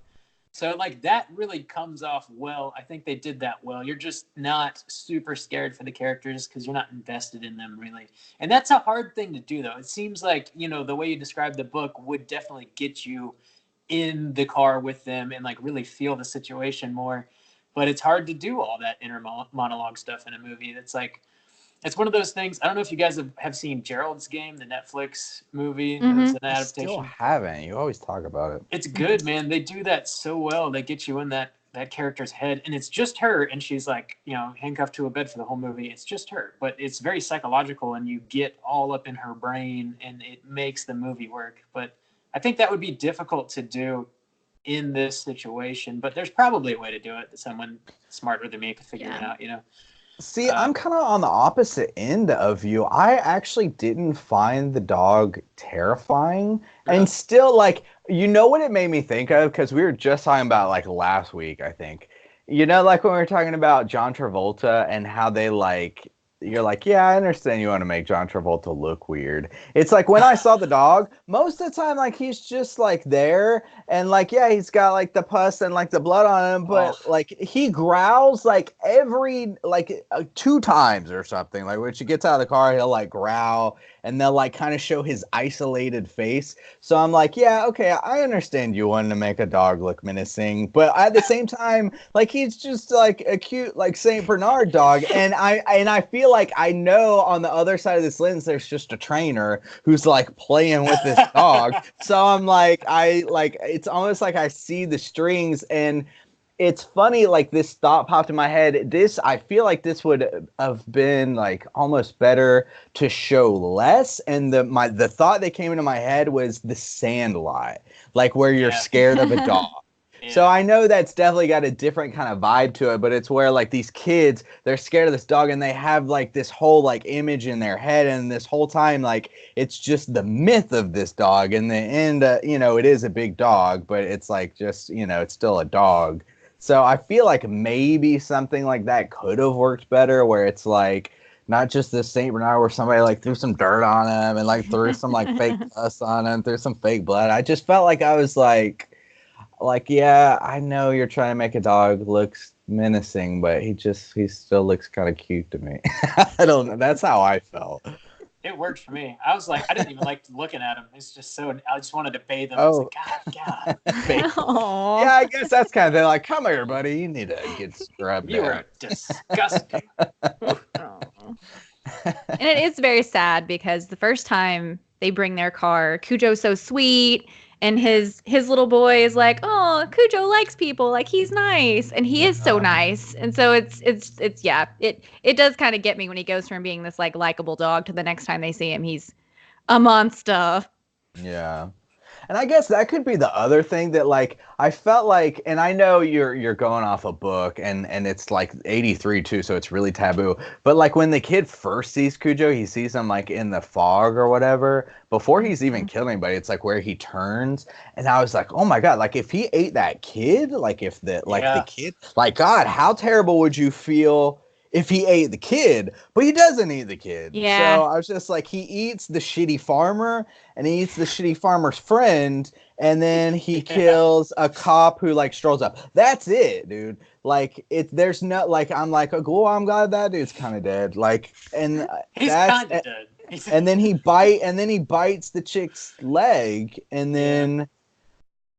So, like, that really comes off well. I think they did that well. You're just not super scared for the characters because you're not invested in them, really. And that's a hard thing to do, though. It seems like, the way you described the book would definitely get you in the car with them and, like, really feel the situation more. But it's hard to do all that inner monologue stuff in a movie. That's like, it's one of those things. I don't know if you guys have seen Gerald's Game, the Netflix movie. It was an adaptation. I still haven't. You always talk about it. It's good, man. They do that so well. They get you in that character's head, and it's just her, and she's like, handcuffed to a bed for the whole movie. It's just her, but it's very psychological, and you get all up in her brain, and it makes the movie work. But I think that would be difficult to do in this situation, but there's probably a way to do it that someone smarter than me could figure it out, See, I'm kind of on the opposite end of you. I actually didn't find the dog terrifying. And still, like, what it made me think of? Because we were just talking about, like, last week, I think. Like, when we were talking about John Travolta and how they, like, you're like, yeah, I understand you want to make John Travolta look weird. It's like when I saw the dog, most of the time, like he's just like there, and like yeah, he's got like the pus and like the blood on him, but like he growls like every like 2 times or something. Like when she gets out of the car, he'll like growl, and they'll like kind of show his isolated face. So I'm like, yeah, okay, I understand you wanting to make a dog look menacing, but at the same time, like he's just like a cute like Saint Bernard dog, and I feel like I know on the other side of this lens there's just a trainer who's like playing with this dog. So I'm like it's almost like I see the strings, and it's funny, like this thought popped in my head. I feel like this would have been like almost better to show less. And the thought that came into my head was the Sandlot, like where you're scared of a dog. So I know that's definitely got a different kind of vibe to it, but it's where like these kids, they're scared of this dog, and they have like this whole like image in their head, and this whole time like it's just the myth of this dog. In the end, it is a big dog, but it's like just it's still a dog. So I feel like maybe something like that could have worked better, where it's like not just this Saint Bernard where somebody like threw some dirt on him and like threw some like fake pus on him, threw some fake blood. I just felt like I was like, yeah, I know you're trying to make a dog look menacing, but he still looks kind of cute to me. I don't know. That's how I felt. It worked for me. I was like, I didn't even like looking at him. It's just so, I just wanted to bathe him. I was like, God. Yeah, I guess that's kind of thing. Like, come here, buddy. You need to get scrubbed. You are disgusting. And it is very sad because the first time they bring their car, Cujo's so sweet, and his little boy is like, oh, Cujo likes people, like he's nice, and he is so nice. And so it does kind of get me when he goes from being this like likable dog to the next time they see him, he's a monster. Yeah. And I guess that could be the other thing that like I felt like, and I know you're going off a book, and it's like 83 too, so it's really taboo. But like when the kid first sees Cujo, he sees him like in the fog or whatever before he's even killing anybody. It's like where he turns, and I was like, oh my God, like if he ate that kid, like if the kid, like God, how terrible would you feel if he ate the kid? But he doesn't eat the kid. Yeah. So I was just like, he eats the shitty farmer, and he eats the shitty farmer's friend, and then he kills a cop who like strolls up. That's it, dude. Like there's no like I'm like, oh, I'm glad that dude's kind of dead. Like, and he's kind of dead. And then he bites the chick's leg, and then.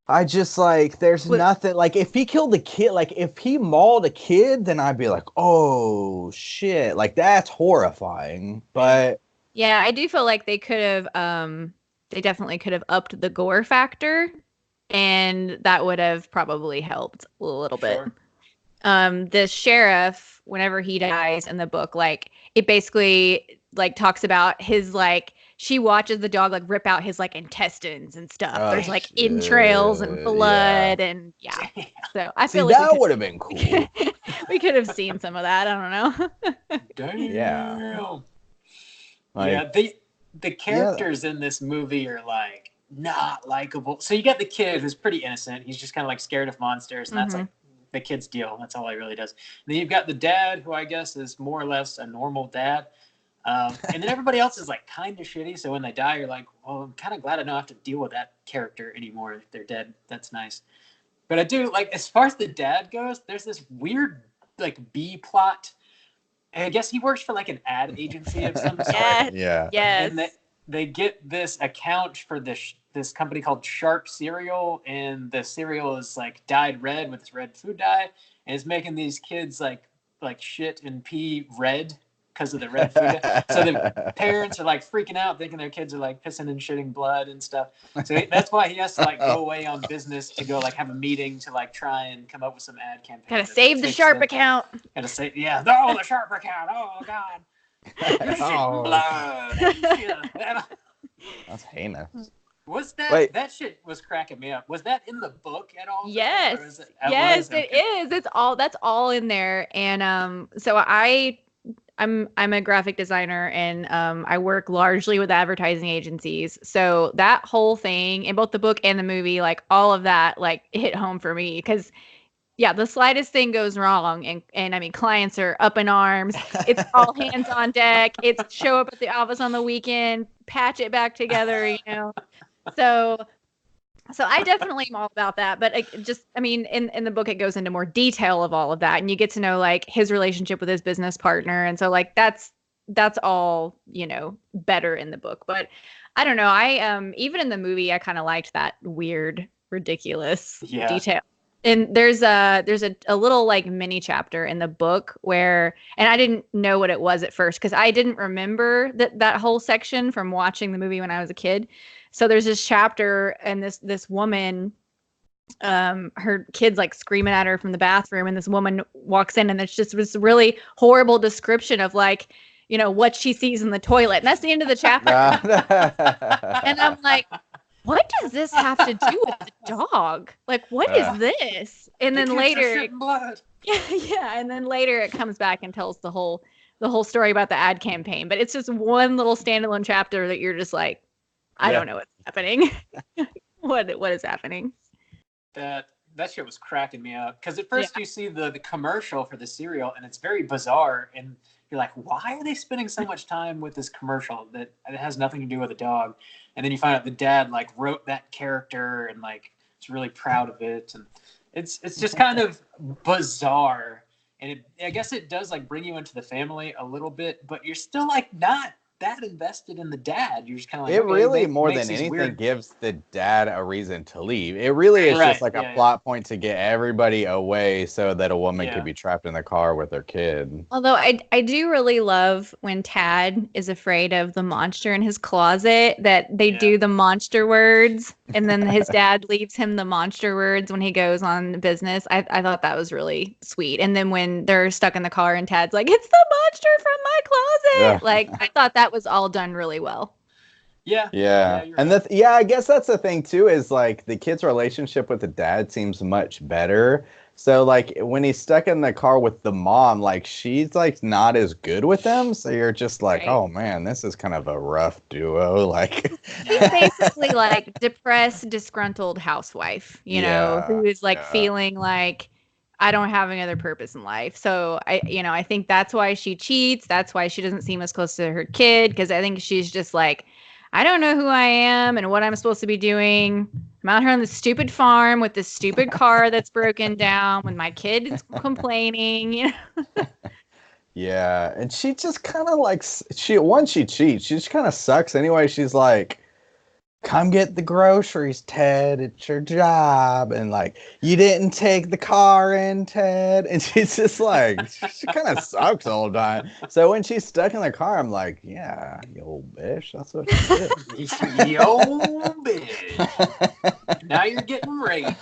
I just like, there's nothing, like if he killed the kid, like if he mauled a kid, then I'd be like, oh shit, like that's horrifying. But yeah, I do feel like they could have, they definitely could have upped the gore factor, and that would have probably helped a little bit. The sheriff, whenever he dies in the book, like it basically like talks about his like, she watches the dog like rip out his like intestines and stuff. There's like entrails and blood and So I feel like that would have been cool. We could have seen some of that. I don't know. Damn. Yeah. Like, the characters in this movie are like not likable. So you got the kid who's pretty innocent. He's just kind of like scared of monsters, and that's like the kid's deal. That's all he really does. And then you've got the dad, who I guess is more or less a normal dad. And then everybody else is like kind of shitty. So when they die, you're like, well, I'm kind of glad I don't have to deal with that character anymore. If they're dead, that's nice. But I do like, as far as the dad goes, there's this weird like B plot. And I guess he works for like an ad agency of some sort. Yes. And they get this account for this company called Sharp Cereal, and the cereal is like dyed red with this red food dye, and it's making these kids like shit and pee red because of the red food. So the parents are like freaking out, thinking their kids are like pissing and shitting blood and stuff. So that's why he has to like go away on business to go like have a meeting to like try and come up with some ad campaign. Gotta save the Sharp account. Gotta save, the Sharp account. Oh God, you're shitting blood. That's heinous. Was that that shit was cracking me up? Was that in the book at all? Yes, it is. That's all in there. And so I'm a graphic designer, and I work largely with advertising agencies. So that whole thing in both the book and the movie, like all of that, like hit home for me because Yeah, the slightest thing goes wrong, and I mean, clients are up in arms. It's all hands on deck. It's show up at the office on the weekend, patch it back together, you know. So I definitely am all about that. But I mean, in the book, it goes into more detail of all of that, and you get to know like his relationship with his business partner, and so like that's all, you know, better in the book. But I don't know. I even in the movie, I kind of liked that weird, ridiculous detail. And there's a little like mini chapter in the book where, and I didn't know what it was at first because I didn't remember that whole section from watching the movie when I was a kid. So there's this chapter, and this woman, her kid's like screaming at her from the bathroom, and this woman walks in, and it's just this really horrible description of like, you know, what she sees in the toilet, and that's the end of the chapter. And I'm like, what does this have to do with the dog? Like, what is this? And then later, yeah, and then later it comes back and tells the whole story about the ad campaign. But it's just one little standalone chapter that you're just like, I don't know what's happening. What is happening? That shit was cracking me up because at first you see the commercial for the cereal, and it's very bizarre, and you're like, why are they spending so much time with this commercial that it has nothing to do with a dog? And then you find out the dad like wrote that character and like is really proud of it, and it's just kind of bizarre. And I guess it does like bring you into the family a little bit, but you're still like not that invested in the dad. You're just kind of like, it really more than anything gives the dad a reason to leave. It really is just like a plot point to get everybody away so that a woman could be trapped in the car with her kid. Although I do really love when Tad is afraid of the monster in his closet, that they do the monster words, and then his dad leaves him the monster words when he goes on business. I thought that was really sweet. And then when they're stuck in the car and Tad's like, it's the monster from my closet. Like, I thought that was all done really well. Yeah. And right. I guess that's the thing too, is like the kid's relationship with the dad seems much better. So like when he's stuck in the car with the mom, like she's like not as good with him. So you're just like, oh man, this is kind of a rough duo. Like she's basically like depressed, disgruntled housewife, you know, who's like feeling like, I don't have any other purpose in life. So I think that's why she cheats. That's why she doesn't seem as close to her kid. Because I think she's just like, I don't know who I am and what I'm supposed to be doing. I'm out here on this stupid farm with this stupid car that's broken down when my kid is complaining. You know? Yeah. And she just kind of like, once she cheats, she just kind of sucks anyway. She's like, come get the groceries, Ted. It's your job. And like, you didn't take the car in, Ted. And she's just like, she kind of sucks the whole time. So when she's stuck in the car, I'm like, yeah, you old bitch. That's what she did. You old bitch. Now you're getting rabies.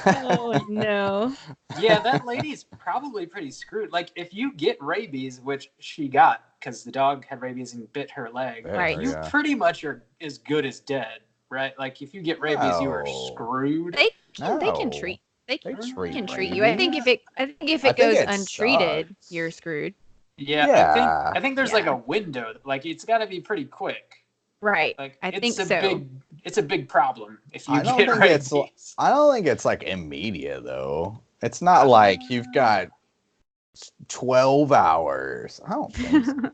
Oh, no. Yeah, that lady's probably pretty screwed. Like, if you get rabies, which she got, because the dog had rabies and bit her leg, right? You pretty much are as good as dead, right? Like, if you get rabies, you are screwed. They can treat. They can treat you. I think if it goes untreated, you're screwed. Yeah. I think there's like a window. Like, it's got to be pretty quick. Right. Like, I think so. It's a big problem if you get rabies. I don't think it's like immediate though. It's not like you've got 12 hours. I don't think so.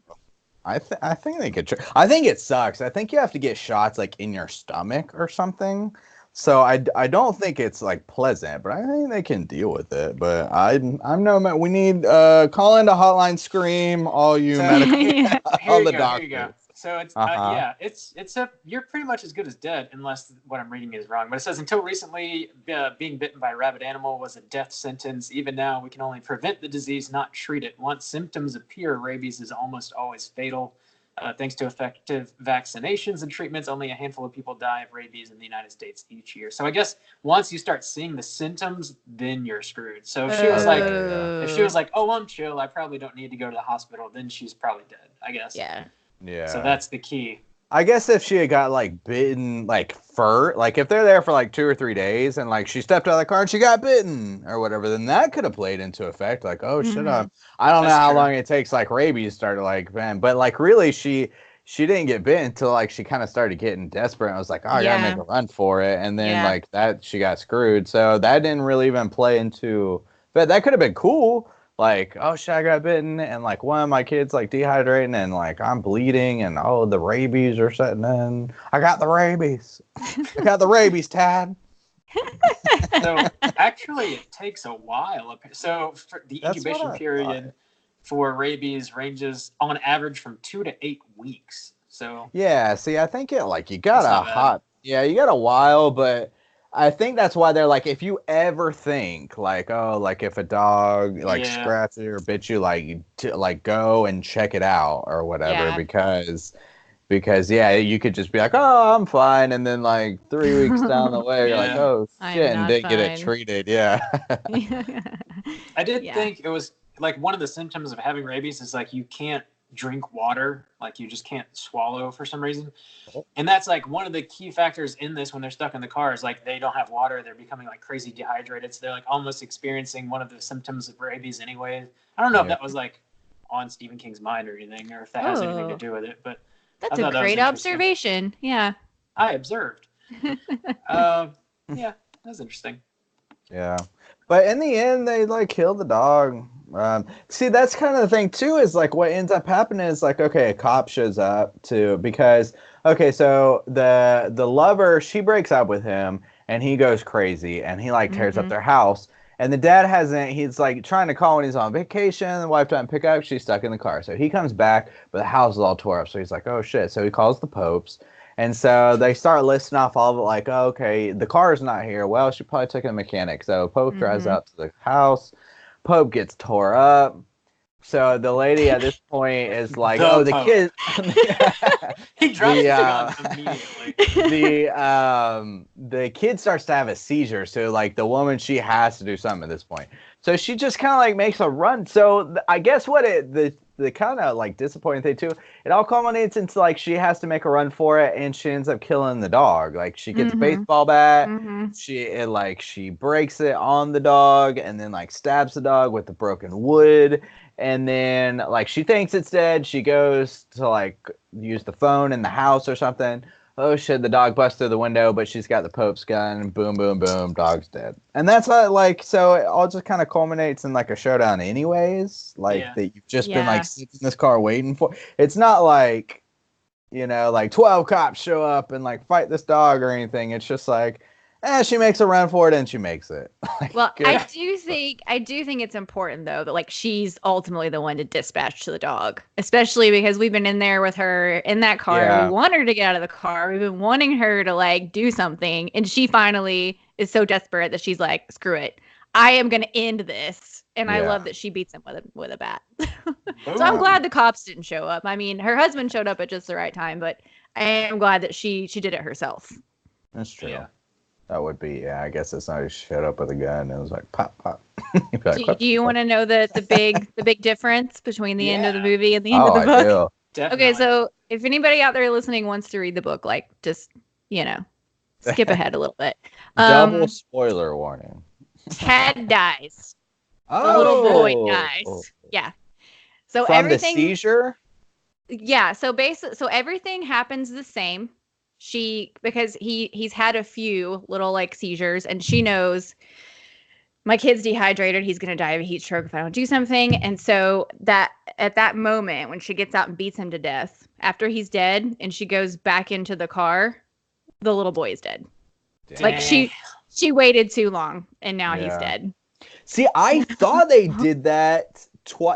I think they could. I think it sucks. I think you have to get shots like in your stomach or something. So I don't think it's like pleasant, but I think they can deal with it. But I'm no man. We need call into Hotline Scream, all you medical, all the doctors. Here you go. So it's you're pretty much as good as dead unless what I'm reading is wrong. But it says until recently, being bitten by a rabid animal was a death sentence. Even now, we can only prevent the disease, not treat it. Once symptoms appear, rabies is almost always fatal. Thanks to effective vaccinations and treatments, only a handful of people die of rabies in the United States each year. So I guess once you start seeing the symptoms, then you're screwed. So if she was like, oh, I'm chill, I probably don't need to go to the hospital, then she's probably dead, I guess. Yeah. So that's the key. I guess if she had got like bitten, like fur, like if they're there for like 2 or 3 days and like she stepped out of the car and she got bitten or whatever, then that could have played into effect. Like, oh shit, I don't know how long it takes like rabies to start to like, man. But like really, she didn't get bit until like she kind of started getting desperate. I was like, oh, I gotta make a run for it, and then like that she got screwed. So that didn't really even play into. But that could have been cool. Like, oh shit, I got bitten, and like one of my kids like dehydrating, and like I'm bleeding, and oh the rabies are setting in. I got the rabies. I got the rabies, Tad. So actually, it takes a while. So for the incubation period for rabies ranges on average from 2 to 8 weeks. So yeah, see, I think it like you got you got a while, but I think that's why they're like, if you ever think like, oh, like if a dog like scratched you or bit you, like to like go and check it out or whatever, because you could just be like, oh, I'm fine, and then like 3 weeks down the way, you're like, oh shit, and didn't get it treated. I did think it was like one of the symptoms of having rabies is like you can't drink water, like you just can't swallow for some reason, and that's like one of the key factors in this when they're stuck in the car is like they don't have water, they're becoming like crazy dehydrated, so they're like almost experiencing one of the symptoms of rabies anyway. I don't know if that was like on Stephen King's mind or anything, or if that has anything to do with it, but that's a great observation. Yeah, I observed. Yeah, that's interesting. Yeah, but in the end, they like kill the dog. See, that's kind of the thing too. Is like what ends up happening is like, okay, a cop shows up too because so the lover, she breaks up with him and he goes crazy and he like tears up their house. And the dad he's like trying to call when he's on vacation. The wife doesn't pick up. She's stuck in the car. So he comes back, but the house is all tore up. So he's like, oh shit. So he calls the Popes. And so they start listing off all of it like, oh, okay, the car is not here. Well, she probably took it to a mechanic. So Pope drives out to the house. Pope gets tore up. So the lady at this point is like, the kid. He drops the gun immediately. The kid starts to have a seizure. So like the woman, she has to do something at this point. So she just kind of like makes a run. So I guess what the kind of like disappointing thing too, it all culminates into like she has to make a run for it and she ends up killing the dog. Like she gets a baseball bat, she breaks it on the dog and then like stabs the dog with the broken wood, and then like she thinks it's dead. She goes to like use the phone in the house or something. Oh shit, the dog busts through the window, but she's got the Pope's gun. Boom, boom, boom, dog's dead. And that's like, so it all just kind of culminates in like a showdown anyways. Like that you've just been like sitting in this car waiting for. It's not like, like 12 cops show up and like fight this dog or anything. It's just like, she makes a run for it and she makes it. Well, I do think it's important though that like she's ultimately the one to dispatch to the dog, especially because we've been in there with her in that car. Yeah. We want her to get out of the car. We've been wanting her to like do something, and she finally is so desperate that she's like, "Screw it, I am going to end this." And I love that she beats him with a bat. So I'm glad the cops didn't show up. I mean, her husband showed up at just the right time, but I am glad that she did it herself. That's true. Yeah. That would be, I guess it's not he showed up with a gun and it was like pop, pop. Do you want to know the big difference between the end of the movie and the end of the book? Definitely. Okay, so if anybody out there listening wants to read the book, like just skip ahead a little bit. Double spoiler warning. Tad dies. The little boy dies. Yeah. So from everything. The seizure. Yeah. So so everything happens the same. Because he's had a few little like seizures, and she knows my kid's dehydrated. He's going to die of a heat stroke if I don't do something. And so that at that moment when she gets out and beats him to death, after he's dead and she goes back into the car, the little boy is dead. Dang. Like she waited too long and now he's dead. See, I thought they did that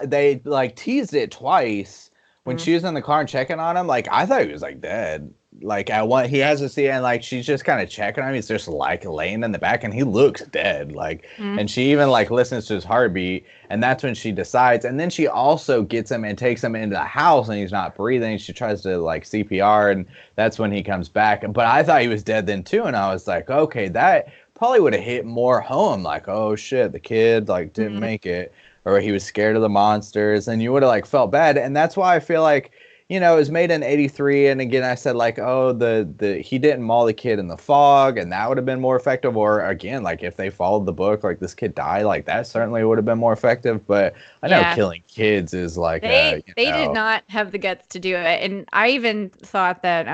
they like teased it twice when she was in the car and checking on him. Like I thought he was like dead. Like he has to see, and like she's just kind of checking on him. He's just like laying in the back, and he looks dead. Like, and she even like listens to his heartbeat, and that's when she decides. And then she also gets him and takes him into the house, and he's not breathing. She tries to like CPR, and that's when he comes back. But I thought he was dead then too, and I was like, okay, that probably would have hit more home. Like, oh shit, the kid like didn't make it, or he was scared of the monsters, and you would have like felt bad. And that's why I feel like, you know, it was made in 83, and again I said like, oh, the he didn't maul the kid in the fog, and that would have been more effective. Or again, like if they followed the book, like this kid died, like that certainly would have been more effective. But I know killing kids is like they did not have the guts to do it. And I even thought that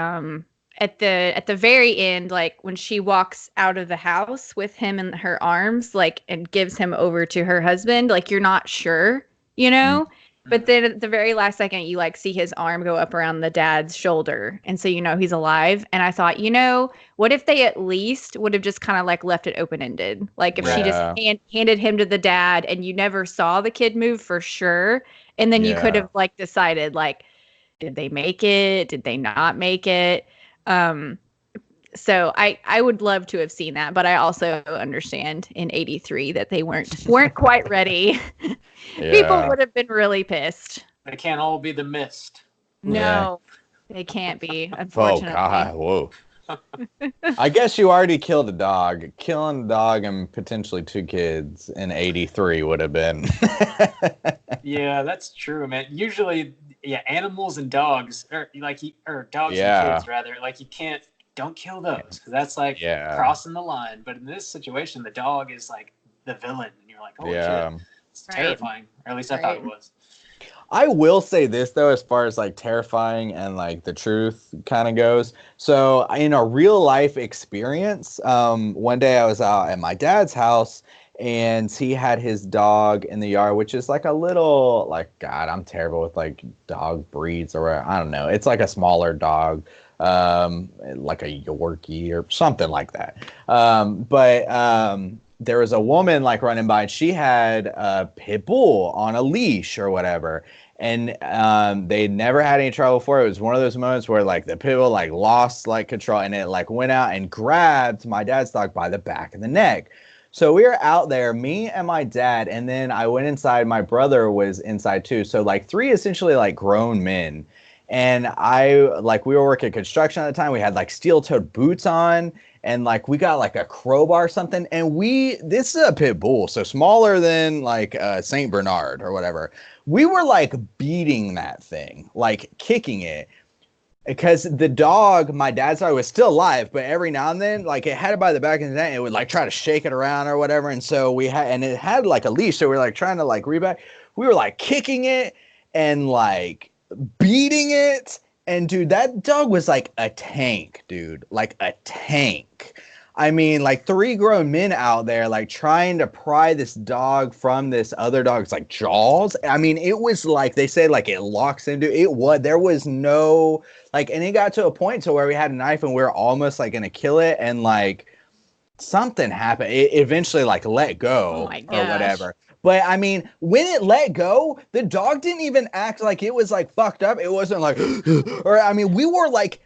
at the very end, like when she walks out of the house with him in her arms, like, and gives him over to her husband, like, you're not sure, you know. But then at the very last second, you like see his arm go up around the dad's shoulder. And so, you know, he's alive. And I thought, you know, what if they at least would have just kind of like left it open-ended? Like if she just handed him to the dad and you never saw the kid move for sure. And then you could have like decided like, did they make it? Did they not make it? So I would love to have seen that, but I also understand in 83 that they weren't quite ready. People would have been really pissed. They can't all be the Mist. No, they can't be, unfortunately. Oh God, whoa. I guess you already killed a dog. Killing a dog and potentially 2 kids in 83 would have been. Yeah, that's true, man. Usually, animals and dogs, or dogs and kids rather, like don't kill those, because that's like crossing the line. But in this situation, the dog is like the villain, and you're like, oh shit, it's terrifying. Or at least I thought it was. I will say this though, as far as like terrifying and like the truth kind of goes. So in a real life experience, one day I was out at my dad's house and he had his dog in the yard, which is like a little, like, God, I'm terrible with like dog breeds, or I don't know. It's like a smaller dog, like a Yorkie or something like that. But there was a woman like running by, and she had a pit bull on a leash or whatever. And they never had any trouble before. It was one of those moments where like the pit bull like lost like control, and it like went out and grabbed my dad's dog by the back of the neck. So we were out there, me and my dad, and then I went inside. My brother was inside too. So like 3 essentially like grown men. And we were working construction at the time. We had like steel-toed boots on, and like we got like a crowbar or something. And this is a pit bull, so smaller than like Saint Bernard or whatever. We were like beating that thing, like kicking it, because the dog, my dad's dog, was still alive, but every now and then, like it had it by the back of the neck, it would like try to shake it around or whatever. And so it had like a leash, so we were like trying to like reback. We were like kicking it and like beating it. And dude, that dog was like a tank, dude, like a tank. I mean, like 3 grown men out there, like trying to pry this dog from this other dog's like jaws. I mean, it was like, they said like it locks into it. There was no like, and it got to a point to where we had a knife and we were almost like going to kill it. And like something happened. It eventually like let go or whatever. But I mean, when it let go, the dog didn't even act like it was like fucked up. It wasn't like, or I mean, we were like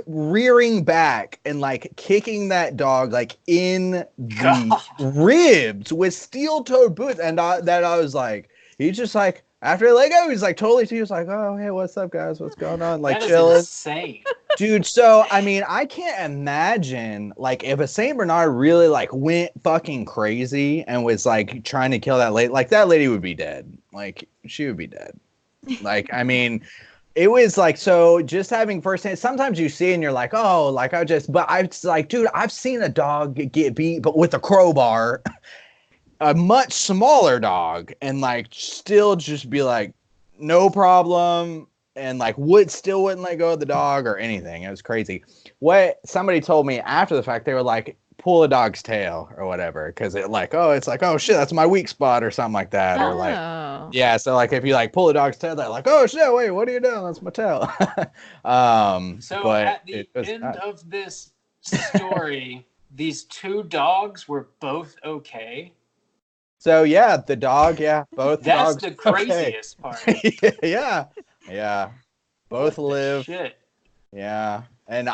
rearing back and like kicking that dog like in the ribs with steel-toed boots. And I was like, he just like, after it let go, he's like totally, he was like, oh, hey, what's up, guys? What's going on? Like chilling. Insane. Dude, so I mean, I can't imagine like if a Saint Bernard really like went fucking crazy and was like trying to kill that lady, like that lady would be dead. Like she would be dead. Like, I mean, it was like, so just having firsthand, sometimes you see and you're like, oh, like but I was like, dude, I've seen a dog get beat, but with a crowbar, a much smaller dog, and like still just be like, no problem. And like wouldn't let go of the dog or anything. It was crazy. What somebody told me after the fact, they were like, pull a dog's tail or whatever, because it's like, oh shit, that's my weak spot or something like that. Or like, yeah, so like if you like pull a dog's tail, they're like, oh shit, wait, what are you doing? That's my tail. So at the end of this story, these 2 dogs were both okay. So yeah, the dog, both that's dogs. That's the craziest part. Yeah. Both live. Shit. Yeah. And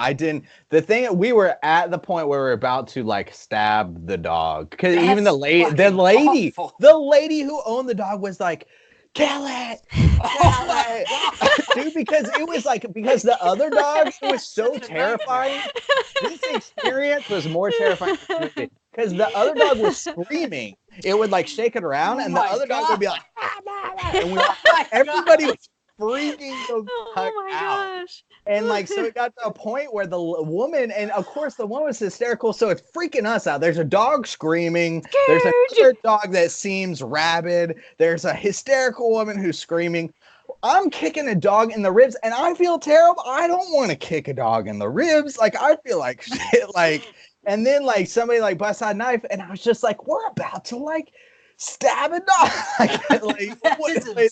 we were at the point where we were about to like stab the dog, because even the lady who owned the dog was like, kill it, dude, because it was like, because the other dogs, it was so terrifying. This experience was more terrifying because the other dog was screaming. It would like shake it around, and the other dog would be like, and everybody was freaking the fuck Oh my out. gosh. And like, so it got to a point where the woman, and of course the woman was hysterical, so it's freaking us out. There's a dog screaming. There's another dog that seems rabid. There's a hysterical woman who's screaming. I'm kicking a dog in the ribs, and I feel terrible. I don't want to kick a dog in the ribs. Like, I feel like shit. Like, and then like somebody like busts out a knife, and I was just like, we're about to like stab a dog.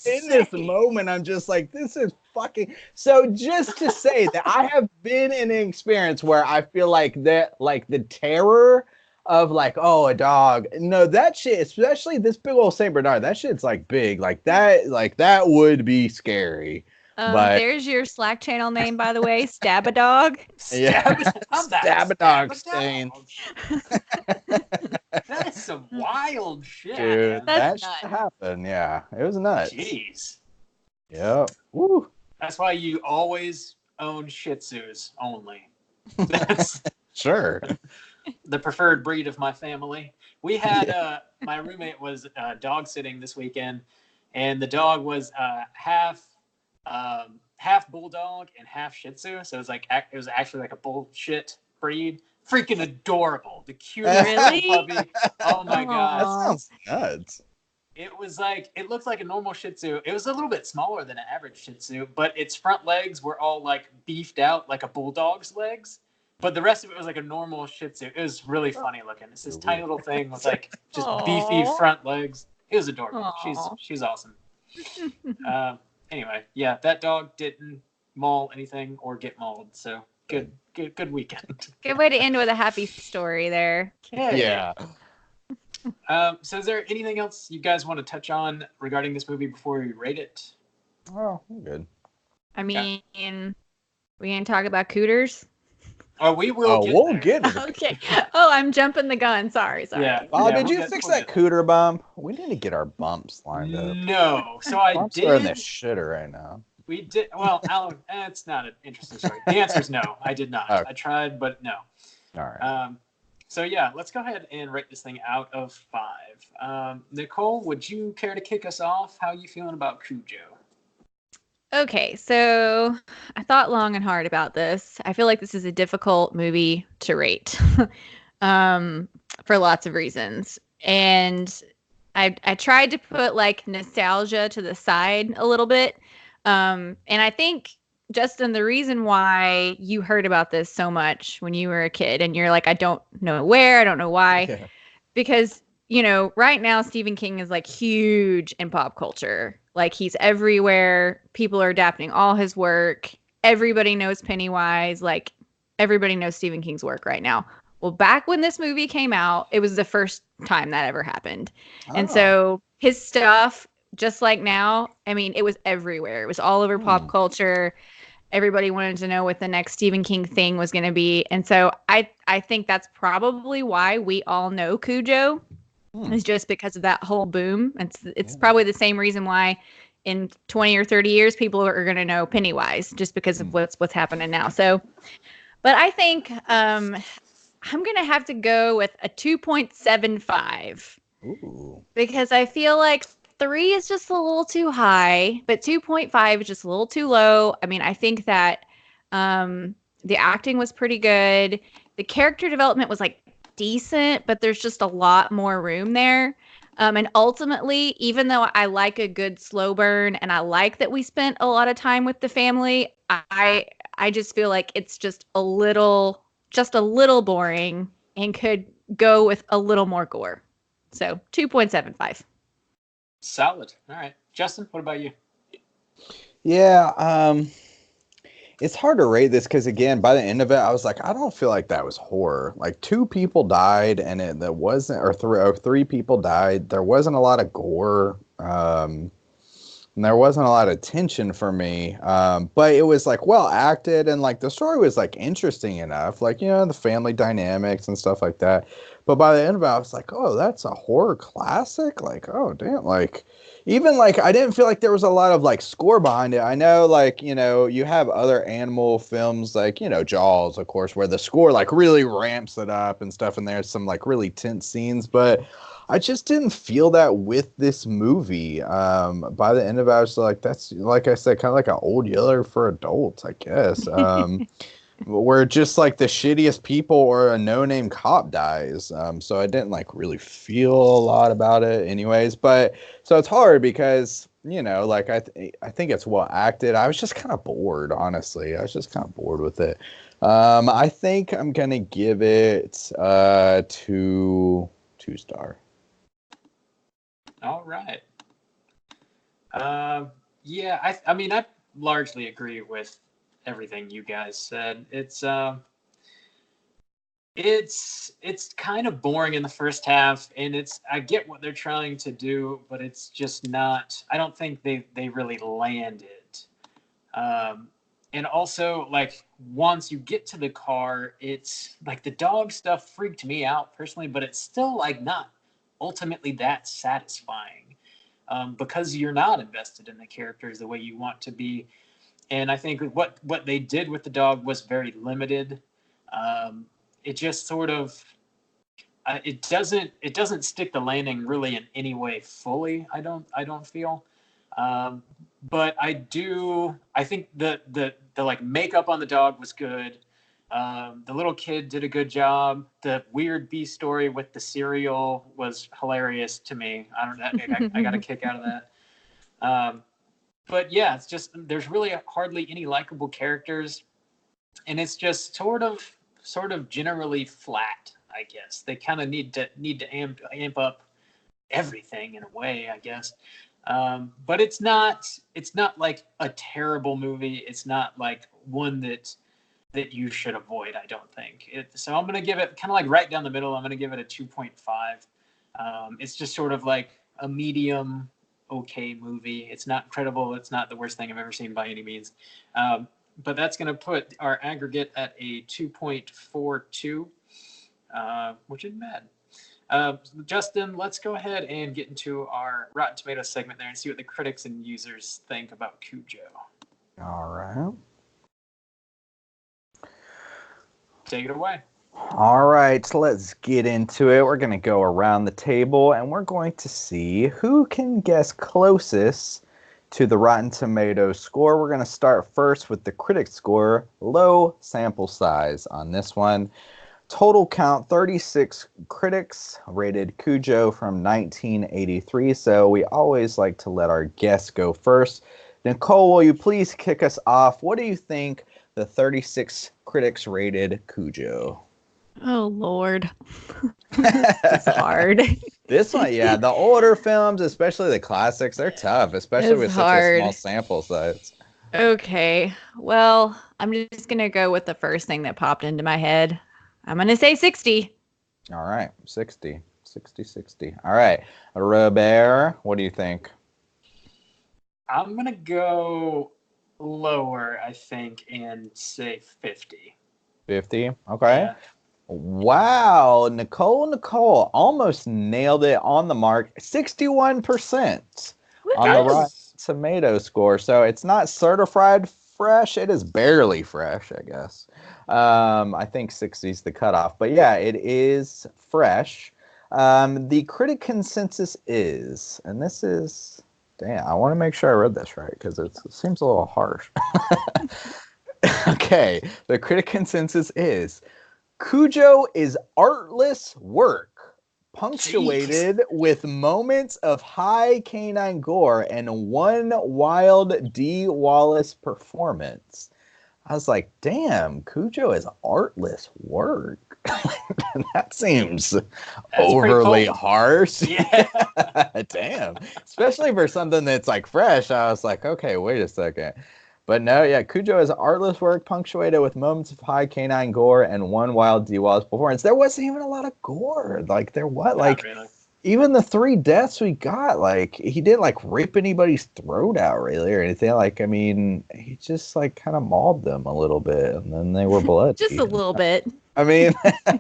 In this moment, I'm just like, this is fucking. So just to say that I have been in an experience where I feel like that, like the terror of like, oh, a dog. No, that shit, especially this big old Saint Bernard, that shit's like big. Like that would be scary. But There's your Slack channel name, by the way. Stab a dog. Yeah, stab a dog stain. That is some wild shit. Dude, that should happen. Yeah, it was nuts. Jeez. Yep. Woo. That's why you always own Shih Tzus only. That's sure the preferred breed of my family. We had my roommate was dog sitting this weekend, and the dog was half bulldog and half Shih Tzu. So it was actually like a bullshit breed. Freaking adorable. The cutest puppy. Oh my god. That sounds nuts. It was like, it looked like a normal Shih Tzu. It was a little bit smaller than an average Shih Tzu, but its front legs were all like beefed out like a bulldog's legs. But the rest of it was like a normal Shih Tzu. It was really funny looking. It's this tiny little thing with like just beefy front legs. It was adorable. She's awesome. Anyway, yeah, that dog didn't maul anything or get mauled. So good weekend. Good way to end with a happy story there. Yeah. So is there anything else you guys want to touch on regarding this movie before we rate it? Oh, good. I mean, we gonna talk about cooters? Oh, we will. We'll get it. Okay. Oh, I'm jumping the gun. Sorry. Yeah. Oh, did you fix that cooter bump? We need to get our bumps lined up. No. So I bumps did. Are in the shitter right now. We did. Well, Alan, it's not an interesting story. The answer is no. I did not. Okay. I tried, but no. All right. So yeah, let's go ahead and rate this thing out of 5. Nicole, would you care to kick us off? How are you feeling about Cujo? Okay, so I thought long and hard about this. I feel like this is a difficult movie to rate for lots of reasons. And I tried to put like nostalgia to the side a little bit. And I think, Justin, the reason why you heard about this so much when you were a kid and you're like, I don't know where, I don't know why, because, you know, right now Stephen King is like huge in pop culture. Like he's everywhere. People are adapting all his work. Everybody knows Pennywise. Like everybody knows Stephen King's work right now. Well, back when this movie came out, it was the first time that ever happened. And so his stuff, just like now, I mean, it was everywhere. It was all over pop culture. Everybody wanted to know what the next Stephen King thing was going to be. And so I think that's probably why we all know Cujo. Is just because of that whole boom. It's probably the same reason why in 20 or 30 years people are going to know Pennywise, just because of what's happening now. So, but I think I'm going to have to go with a 2.75. Because I feel like 3 is just a little too high, but 2.5 is just a little too low. I mean, I think that the acting was pretty good. The character development was like decent, but there's just a lot more room there. And ultimately, even though I like a good slow burn and I like that we spent a lot of time with the family, I just feel like it's just a little boring and could go with a little more gore. So 2.75. Solid. All right. Justin, what about you? Yeah, it's hard to rate this because, again, by the end of it, I was like, I don't feel like that was horror. Like 2 people died, and that wasn't, or 3 people died. There wasn't a lot of gore, and there wasn't a lot of tension for me. But it was like well acted, and like the story was like interesting enough, like, you know, the family dynamics and stuff like that. But by the end of it, I was like, oh, that's a horror classic. Like, oh damn, like even like I didn't feel like there was a lot of like score behind it. I know, like, you know, you have other animal films like, you know, Jaws, of course, where the score like really ramps it up and stuff, and there's some like really tense scenes, but I just didn't feel that with this movie. By the end of it, I was like, that's, like I said, kind of like an old Yeller for adults, I guess. Where just like the shittiest people or a no-name cop dies. So I didn't like really feel a lot about it anyways. But so it's hard because, you know, like I think it's well acted. I was just kind of bored, honestly. I was just kind of bored with it. I think I'm gonna give it 2 star. All right. Yeah, I mean, I largely agree with everything you guys said. It's kind of boring in the first half, and I get what they're trying to do, but it's just not. I don't think they really land it. And also, like, once you get to the car, it's like the dog stuff freaked me out personally, but it's still like not ultimately that satisfying, because you're not invested in the characters the way you want to be. And I think what they did with the dog was very limited. It just sort of it doesn't stick the landing really in any way fully. I don't feel. But I think the like makeup on the dog was good. The little kid did a good job. The weird B story with the cereal was hilarious to me. I don't know. I got a kick out of that. But yeah, it's just there's really hardly any likable characters, and it's just sort of generally flat. I guess they kind of need to amp up everything in a way, I guess. But it's not like a terrible movie. It's not like one that you should avoid, I don't think. So I'm gonna give it kind of like right down the middle. I'm gonna give it a 2.5. It's just sort of like a medium okay movie. It's not incredible. It's not the worst thing I've ever seen by any means. But that's going to put our aggregate at a 2.42, which isn't bad. Justin, let's go ahead and get into our Rotten Tomatoes segment there and see what the critics and users think about Cujo. All right. Take it away. All right, so let's get into it. We're going to go around the table and we're going to see who can guess closest to the Rotten Tomatoes score. We're going to start first with the critic score, low sample size on this one. Total count, 36 critics rated Cujo from 1983, so we always like to let our guests go first. Nicole, will you please kick us off? What do you think the 36 critics rated Cujo? Oh, Lord. It's hard. This one, yeah, the older films, especially the classics, they're tough, especially with such a small sample size. Okay, well, I'm just going to go with the first thing that popped into my head. I'm going to say 60. All right, 60. All right, Robert, what do you think? I'm going to go lower, I think, and say 50. 50? Okay. Yeah. Wow, Nicole almost nailed it on the mark. 61% on the Rotten Tomato score. So it's not certified fresh. It is barely fresh, I guess. I think 60 is the cutoff. But yeah, it is fresh. The critic consensus is, and this is, damn, I want to make sure I read this right because it seems a little harsh. Okay, the critic consensus is, Cujo is artless work, punctuated with moments of high canine gore and one wild D. Wallace performance. I was like, damn, Cujo is artless work. That seems overly harsh. Yeah. Damn. Especially for something that's like fresh. I was like, okay, wait a second. But no, yeah, Cujo is artless work punctuated with moments of high canine gore and one wild D. Wallace performance. There wasn't even a lot of gore. Like, there was, like, really. Even the 3 deaths we got, like, he didn't, like, rip anybody's throat out, really, or anything. Like, I mean, he just, like, kind of mauled them a little bit, and then they were bloody. Just a little bit. I mean,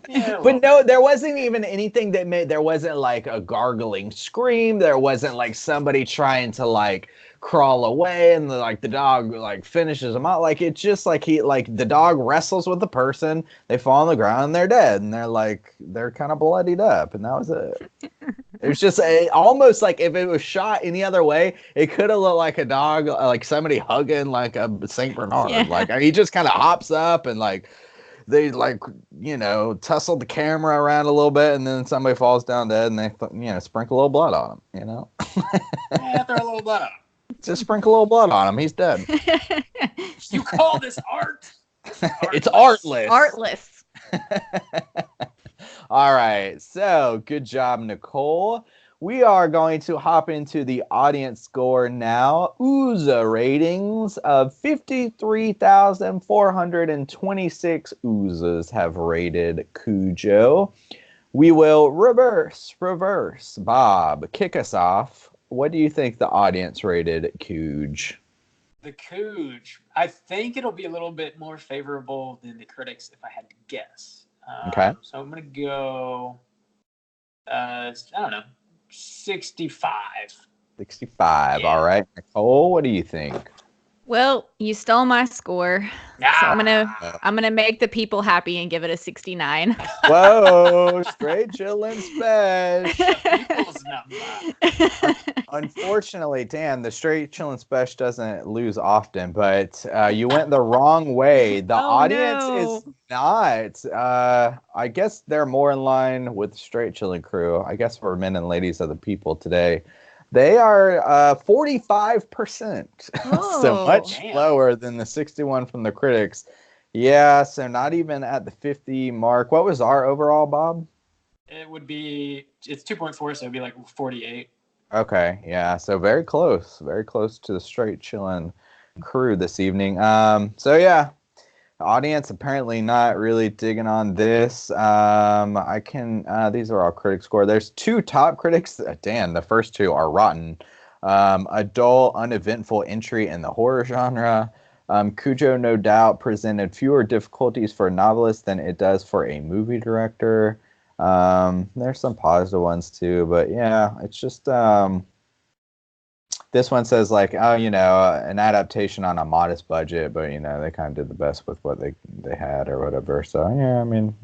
Yeah, but no, there wasn't even anything that made, there wasn't like a gargling scream. There wasn't like somebody trying to like crawl away and like the dog like finishes him out. Like it's just like the dog wrestles with the person, they fall on the ground and they're dead. And they're kind of bloodied up. And that was it. It was just almost like if it was shot any other way, it could have looked like a dog, like somebody hugging like a Saint Bernard. Yeah. Like he just kind of hops up and like they like tussle the camera around a little bit, and then somebody falls down dead, and they sprinkle a little blood on him. Yeah, throw a little blood on him. Just sprinkle a little blood on him. He's dead. You call this art? It's artless. Artless. All right. So good job, Nicole. We are going to hop into the audience score now. OOZA ratings of 53,426 OOZAs have rated Cujo. We will reverse. Bob, kick us off. What do you think the audience rated Cujo? The Cujo. I think it'll be a little bit more favorable than the critics if I had to guess. Okay. So I'm going to go, I don't know, 65. 65. Yeah. All right. Nicole, what do you think? Well, you stole my score, so I'm Ah. gonna make the people happy and give it a 69. Whoa, straight chillin' special. People's number. Unfortunately, Dan, the straight chillin' special doesn't lose often, but you went the wrong way. The audience is not. I guess they're more in line with the straight chillin' crew. I guess for men and ladies of the people today. They are 45%, so much lower than the 61 from the critics. Yeah, so not even at the 50 mark. What was our overall, Bob? It would be, it's 2.4, so it'd be like 48. Okay, yeah, so very close to the straight chillin' crew this evening. So yeah, the audience apparently not really digging on this. These are all critic score. There's two top critics. Dan, the first two are rotten. A dull, uneventful entry in the horror genre. Cujo, no doubt, presented fewer difficulties for a novelist than it does for a movie director. There's some positive ones too, but yeah, it's just this one says like, oh, an adaptation on a modest budget, but they kind of did the best with what they had or whatever. So yeah, I mean,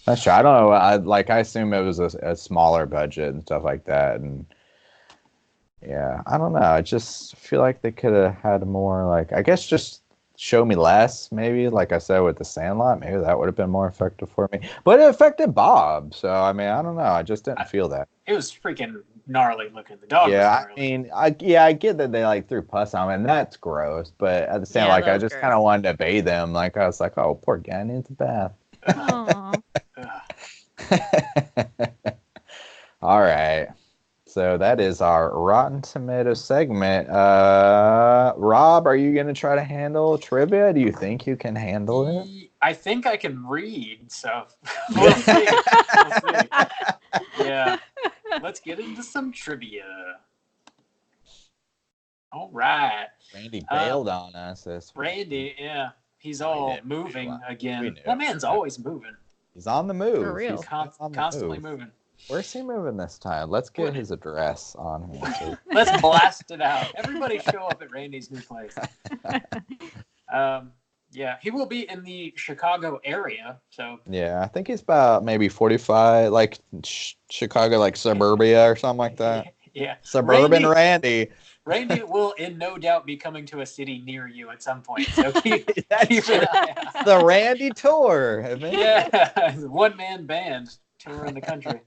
that's true. I don't know. I assume it was a smaller budget and stuff like that, and yeah, I don't know. I just feel like they could have had more. Like, I guess just show me less, maybe. Like I said with the Sandlot, maybe that would have been more effective for me. But it affected Bob, so I mean, I don't know. I just didn't feel that. It was freaking gnarly looking. The dog was gnarly. I mean, I get that they like threw pus on him, and that's gross. But at the same, like, I just kind of wanted to bathe him. Like, I was like, oh, poor guy needs a bath. All right. So that is our Rotten Tomato segment. Rob, are you going to try to handle trivia? Do you think you can handle it? I think I can read, so we'll see. Yeah. Let's get into some trivia. All right. Randy bailed on us this week. Randy, yeah. He's all moving again. That man's always moving. He's on the move. For real. He's Constantly moving. Where's he moving this time? Let's get his address on here. Let's blast it out. Everybody show up at Randy's new place. Yeah, he will be in the Chicago area. So yeah, I think he's about maybe 45, like Chicago, like suburbia or something like that. Yeah, suburban Randy. Randy will, in no doubt, be coming to a city near you at some point. So keep an eye out. The Randy tour. Yeah, one-man band touring the country.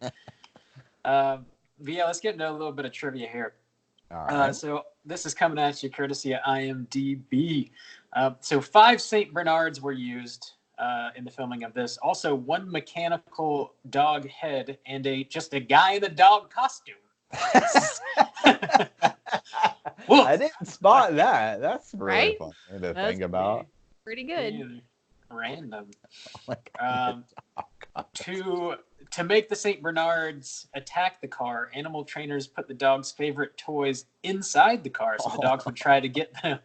But yeah, let's get into a little bit of trivia here. All right. So this is coming at you courtesy of IMDb. So 5 St. Bernards were used in the filming of this. Also, 1 mechanical dog head and just a guy in a dog costume. I didn't spot that. That's really right? fun to think about. Pretty good. Random. Oh To make the St. Bernards attack the car, animal trainers put the dog's favorite toys inside the car so the dogs would try to get them.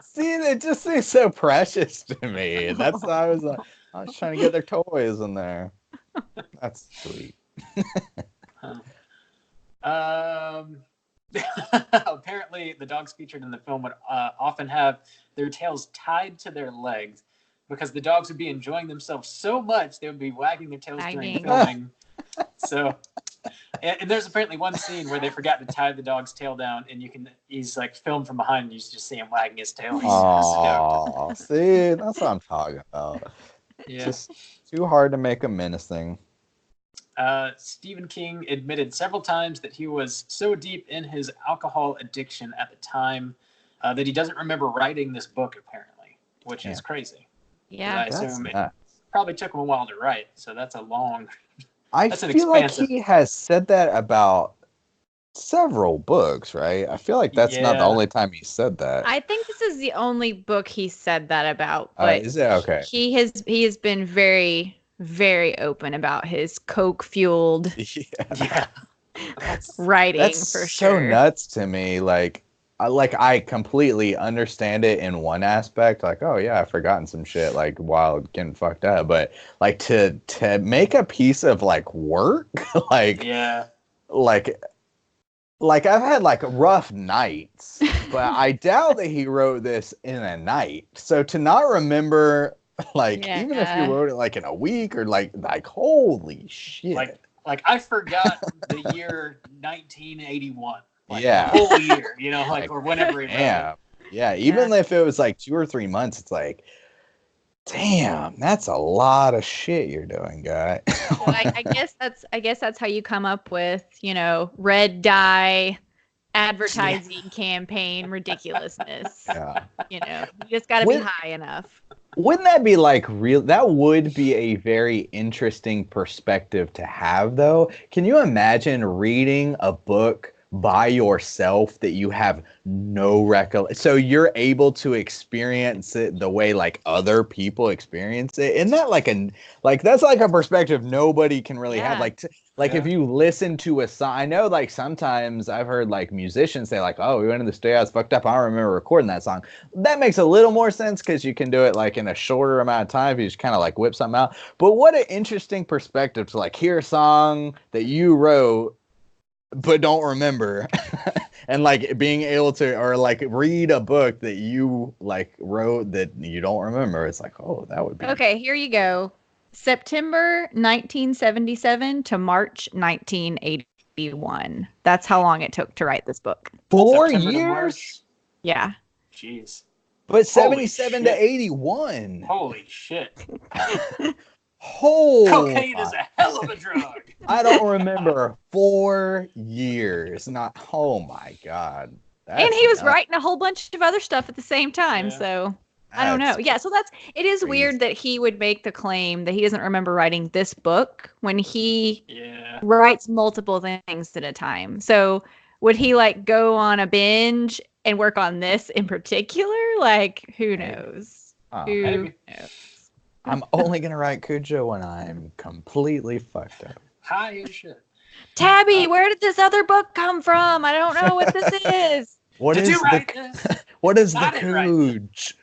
See, it just seems so precious to me. That's why I was like, I was trying to get their toys in there. That's sweet. Apparently, the dogs featured in the film would often have their tails tied to their legs because the dogs would be enjoying themselves so much they would be wagging their tails during filming. So, and there's apparently one scene where they forgot to tie the dog's tail down, and he's like filmed from behind, and you just see him wagging his tail. Oh, see, that's what I'm talking about. Yeah. Just too hard to make them menacing. Stephen King admitted several times that he was so deep in his alcohol addiction at the time that he doesn't remember writing this book, apparently, which is crazy. Yeah, I assume it probably took him a while to write, so that's a long. I feel like he has said that about several books, right? I feel like that's not the only time he said that. I think this is the only book he said that about. But is it okay? He has been very, very open about his coke-fueled writing. That's for so sure. nuts to me. Like I completely understand it in one aspect. Like, oh yeah, I've forgotten some shit like while getting fucked up. But like to make a piece of like work, like I've had like rough nights, but I doubt that he wrote this in a night. So to not remember, like even if you wrote it like in a week or like holy shit. Like I forgot the year 1981. Like the whole year, or whenever it wrote. Yeah, even if it was like 2 or 3 months, it's like, damn, that's a lot of shit you're doing, guy. Well, I guess that's how you come up with, red dye advertising campaign ridiculousness. Yeah. You just got to be high enough. Wouldn't that be like real? That would be a very interesting perspective to have, though. Can you imagine reading a book by yourself that you have no recollection, so you're able to experience it the way like other people experience it? Isn't that that's like a perspective nobody can really have? If you listen to a song, I know like sometimes I've heard like musicians say like, oh, we went to the studio, I was fucked up, I don't remember recording that song. That makes a little more sense because you can do it like in a shorter amount of time if you just kind of like whip something out. But what an interesting perspective to like hear a song that you wrote but don't remember and like being able to, or like read a book that you like wrote that you don't remember. It's like, oh, that would be okay. Here you go. September 1977 to March 1981. That's how long it took to write this book. 4 years. Yeah. Jeez. But 77 to 81. Holy shit. Cocaine is a hell of a drug. I don't remember 4 years. Oh my God. And he was writing a whole bunch of other stuff at the same time. So I don't know. Yeah. So it is weird that he would make the claim that he doesn't remember writing this book when he writes multiple things at a time. So would he like go on a binge and work on this in particular? Like, who knows? Who knows? I'm only going to write Cujo when I'm completely fucked up. High as shit. Tabby, where did this other book come from? I don't know what this is. What is the Cooge?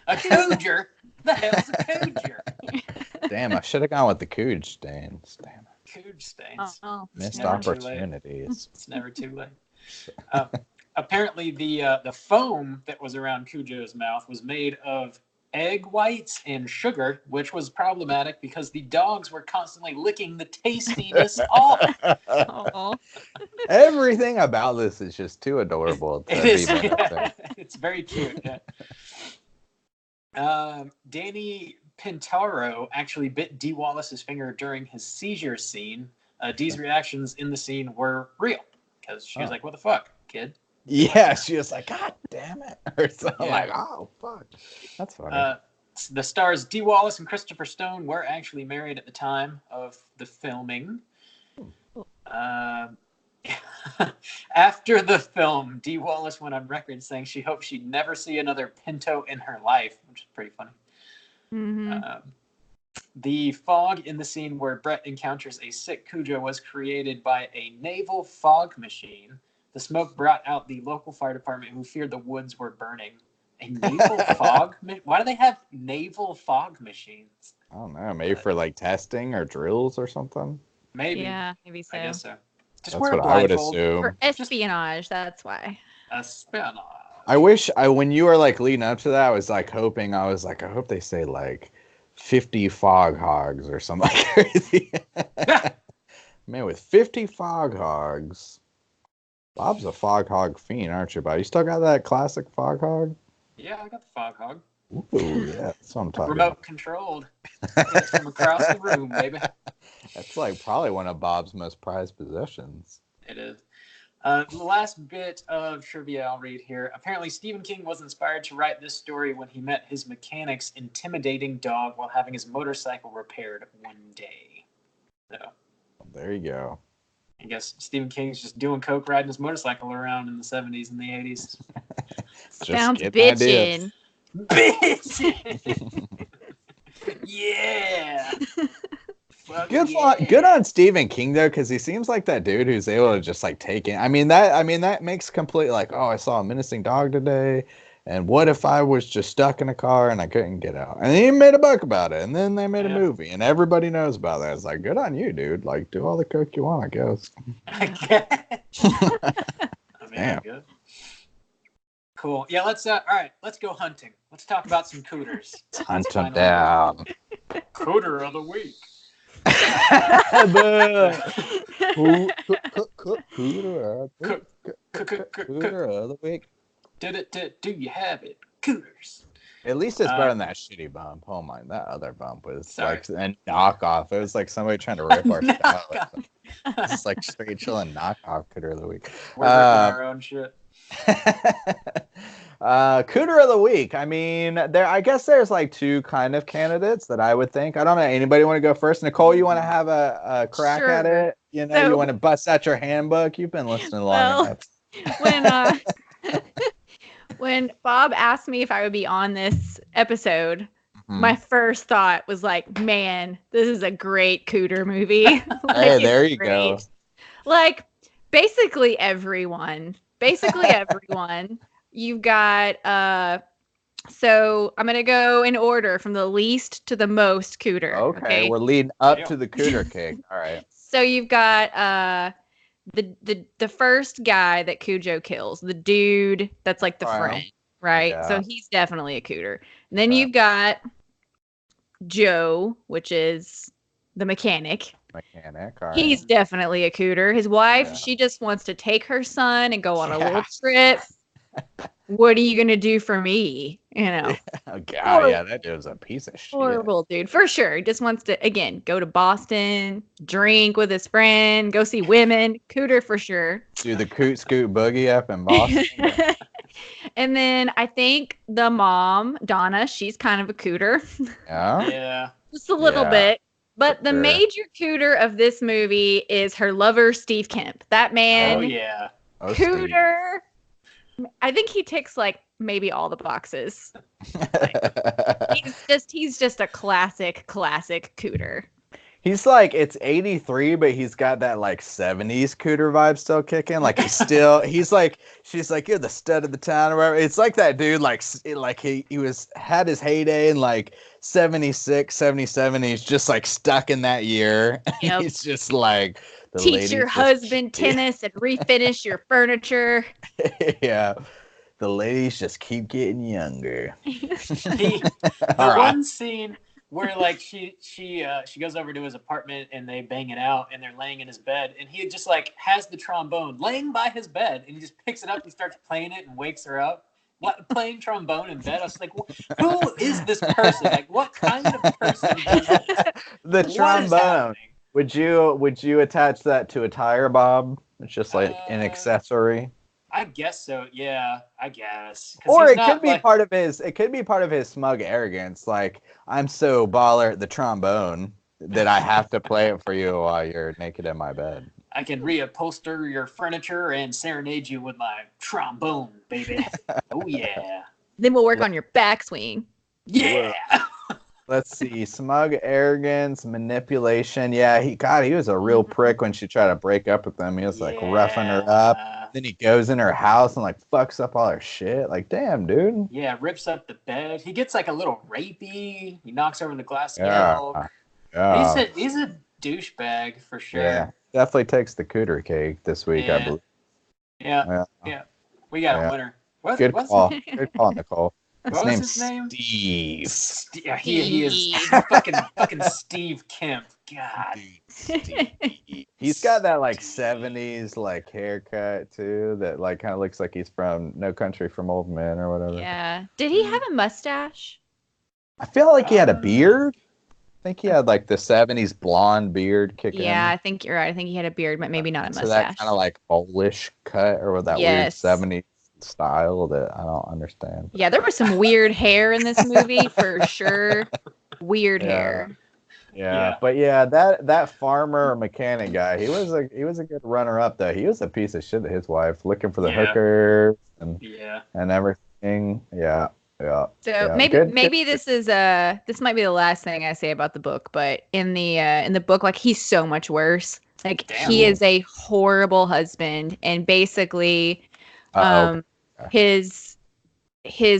A Cooger? The hell's a Cooger? Damn, I should have gone with the Cooge stains. Damn it. Cooge stains. Missed opportunities. It's never too late. Apparently, the foam that was around Cujo's mouth was made of egg whites and sugar, which was problematic because the dogs were constantly licking the tastiness off. Everything about this is just too adorable. It's very cute. Yeah. Danny Pintaro actually bit Dee Wallace's finger during his seizure scene. Dee's reactions in the scene were real because she was like, "What the fuck, kid?" Yeah, she was like, God damn it. Or something like, oh, fuck. That's funny. The stars Dee Wallace and Christopher Stone were actually married at the time of the filming. After the film, Dee Wallace went on record saying she hoped she'd never see another Pinto in her life, which is pretty funny. Mm-hmm. The fog in the scene where Brett encounters a sick Cujo was created by a naval fog machine. The smoke brought out the local fire department who feared the woods were burning. A naval fog? Why do they have naval fog machines? I don't know. Maybe for like testing or drills or something. Maybe. Yeah, maybe so. I guess so. Just That's wear a what I would blindfold. assume. For espionage, that's why. Espionage. I wish when you were like leading up to that, I was like hoping. I was like, I hope they say like 50 fog hogs or something like crazy. Man, with 50 fog hogs. Bob's a fog hog fiend, aren't you, Bob? You still got that classic fog hog? Yeah, I got the fog hog. Ooh, yeah, that's what I'm talking Remote about. controlled. It's from across the room, baby. That's like probably one of Bob's most prized possessions. It is. The last bit of trivia I'll read here. Apparently, Stephen King was inspired to write this story when he met his mechanic's intimidating dog while having his motorcycle repaired one day. So, There you go. I guess Stephen King's just doing coke, riding his motorcycle around in the 70s and the 80s. Sounds bitchin'. Bitchin'! Yeah! Good on Stephen King though, because he seems like that dude who's able to just like take it. I mean that makes complete like, oh, I saw a menacing dog today, and what if I was just stuck in a car and I couldn't get out? And he made a book about it, and then they made a movie, and everybody knows about that. It's like, good on you, dude. Like, do all the coke you want, I guess. I guess. I mean, Damn. good. Cool. Yeah, let's all right, let's go hunting. Let's talk about some cooters. Hunt them down. Cooter of the week. Cooter of the week. Do you have it? Cooters. At least it's better than that shitty bump. Oh my, that other bump was Sorry. like a knockoff. It was like somebody trying to rip our style. It's like straight chilling knockoff Cooter of the week. We're ripping our own shit. Cooter of the week. I mean, I guess there's like two kind of candidates that I would think. I don't know. Anybody want to go first? Nicole, you want to have a crack at it? You know, you want to bust out your handbook? You've been listening long enough. When Bob asked me if I would be on this episode, my first thought was like, man, this is a great Cooter movie. Like, hey, there you go. Like, basically everyone. You've got, so I'm going to go in order from the least to the most Cooter. Okay, we're leading up to the Cooter cake. All right. So you've got the first guy that Cujo kills, the dude that's like the friend, right? Yeah. So he's definitely a Cooter. And then you've got Joe, which is the mechanic. All right. He's definitely a Cooter. His wife, she just wants to take her son and go on a little trip. What are you gonna do for me? You know? Oh God, yeah, that dude's a piece of shit. Horrible dude, for sure. He just wants to again go to Boston, drink with his friend, go see women. Cooter for sure. Do the coot scoot boogie up in Boston. And then I think the mom, Donna, she's kind of a Cooter. Yeah. Just a little bit. But the major Cooter of this movie is her lover, Steve Kemp. That man. Oh yeah. Cooter. I think he ticks like maybe all the boxes. Like, he's just a classic Cooter. He's like, it's 83, but he's got that like 70s Cooter vibe still kicking. Like he's like, she's like, you're the stud of the town or whatever. It's like that dude, like he had his heyday in like 76, 77. He's just like stuck in that year. Yep. He's just like, teach your husband tennis and refinish your furniture. Yeah. The ladies just keep getting younger. One scene where like she goes over to his apartment and they bang it out and they're laying in his bed and he just like has the trombone laying by his bed and he just picks it up and starts playing it and wakes her up. What, playing trombone in bed? I was like, who is this person? Like, what kind of person does this? The trombone. Would you attach that to a tire, Bob? It's just like an accessory. I guess so. Yeah, I guess. Or it could be part of his. It could be part of his smug arrogance. Like, I'm so baller at the trombone that I have to play it for you while you're naked in my bed. I can reupholster your furniture and serenade you with my trombone, baby. Oh yeah. Then we'll work on your backswing. Yeah. Let's see. Smug arrogance, manipulation. Yeah, he was a real prick when she tried to break up with him. He was like roughing her up. Then he goes in her house and like fucks up all her shit. Like, damn, dude. Yeah, rips up the bed. He gets like a little rapey. He knocks over the glass Yeah. milk. Yeah. He's a douchebag for sure. Yeah. Definitely takes the cooter cake this week, I believe. Yeah. We got a winner. Good call. Good call, Nicole. What was his name? Steve. Yeah, he is fucking Steve Kemp. God. Steve. He's got that like 70s like haircut too that like kind of looks like he's from No Country for Old Men or whatever. Yeah. Did he have a mustache? I feel like he had a beard. I think he had like the 70s blonde beard kicking. Yeah, I think you're right. I think he had a beard, but maybe not a mustache. So that kind of like Polish cut or with that weird 70s style that I don't understand. Yeah, there was some weird hair in this movie for sure. Weird hair. Yeah, but yeah, that farmer or mechanic guy, he was a good runner up though. He was a piece of shit to his wife, looking for the hookers and everything. Yeah. So maybe this might be the last thing I say about the book, but in the book, like he's so much worse. Like he is a horrible husband, and basically, his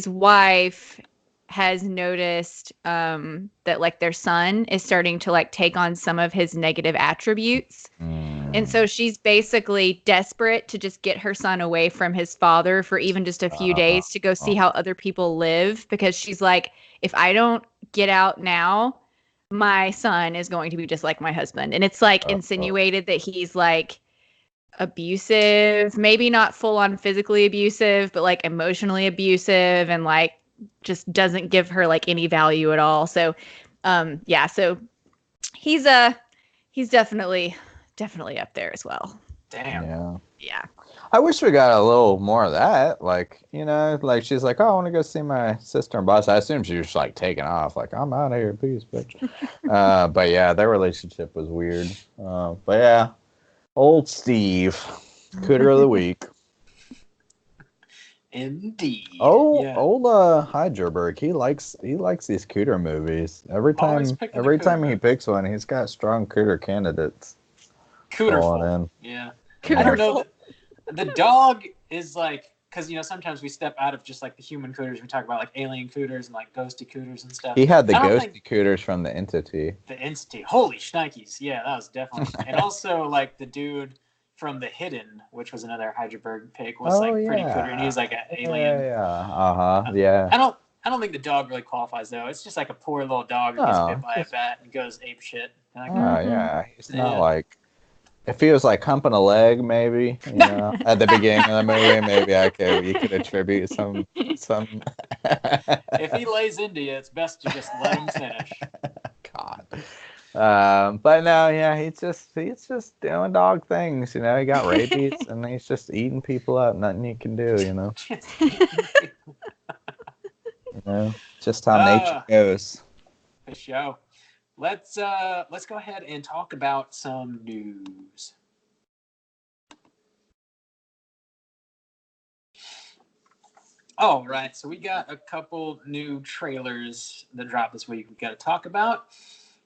wife has noticed that like their son is starting to like take on some of his negative attributes. And so she's basically desperate to just get her son away from his father for even just a few days to go see how other people live, because she's like, if I don't get out now, my son is going to be just like my husband. And it's like insinuated that he's like abusive, maybe not full on physically abusive, but like emotionally abusive, and like just doesn't give her like any value at all. So so he's definitely up there as well. Damn. Yeah. I wish we got a little more of that. Like, you know, like she's like, oh, I want to go see my sister and boss. I assume she was like taking off, like, I'm out of here, peace, bitch. But yeah, their relationship was weird. But yeah, old Steve, cooter of the week. Indeed. Old Heidelberg, he likes these cooter movies. Every time he picks one, he's got strong cooter candidates. Cooterful. Yeah. I don't know. The dog is like, because you know sometimes we step out of just like the human cooters. We talk about like alien cooters and like ghosty cooters and stuff. He had the ghosty cooters from the Entity. The Entity. Holy shnikes. Yeah, that was definitely. And also like the dude from The Hidden, which was another Heidelberg pick, was pretty cooter, and he was like an alien. Yeah. I don't think the dog really qualifies though. It's just like a poor little dog that gets bit by a bat and goes ape shit. Like, he's not like. If he was like humping a leg, maybe, you know, at the beginning of the movie, maybe you could attribute some. If he lays into you, it's best to just let him finish. God. But no, yeah, he's just doing dog things, you know. He got rabies and he's just eating people up. Nothing you can do, you know. You know, just how nature goes. For sure. Let's go ahead and talk about some news. All right, so we got a couple new trailers that dropped this week we got to talk about.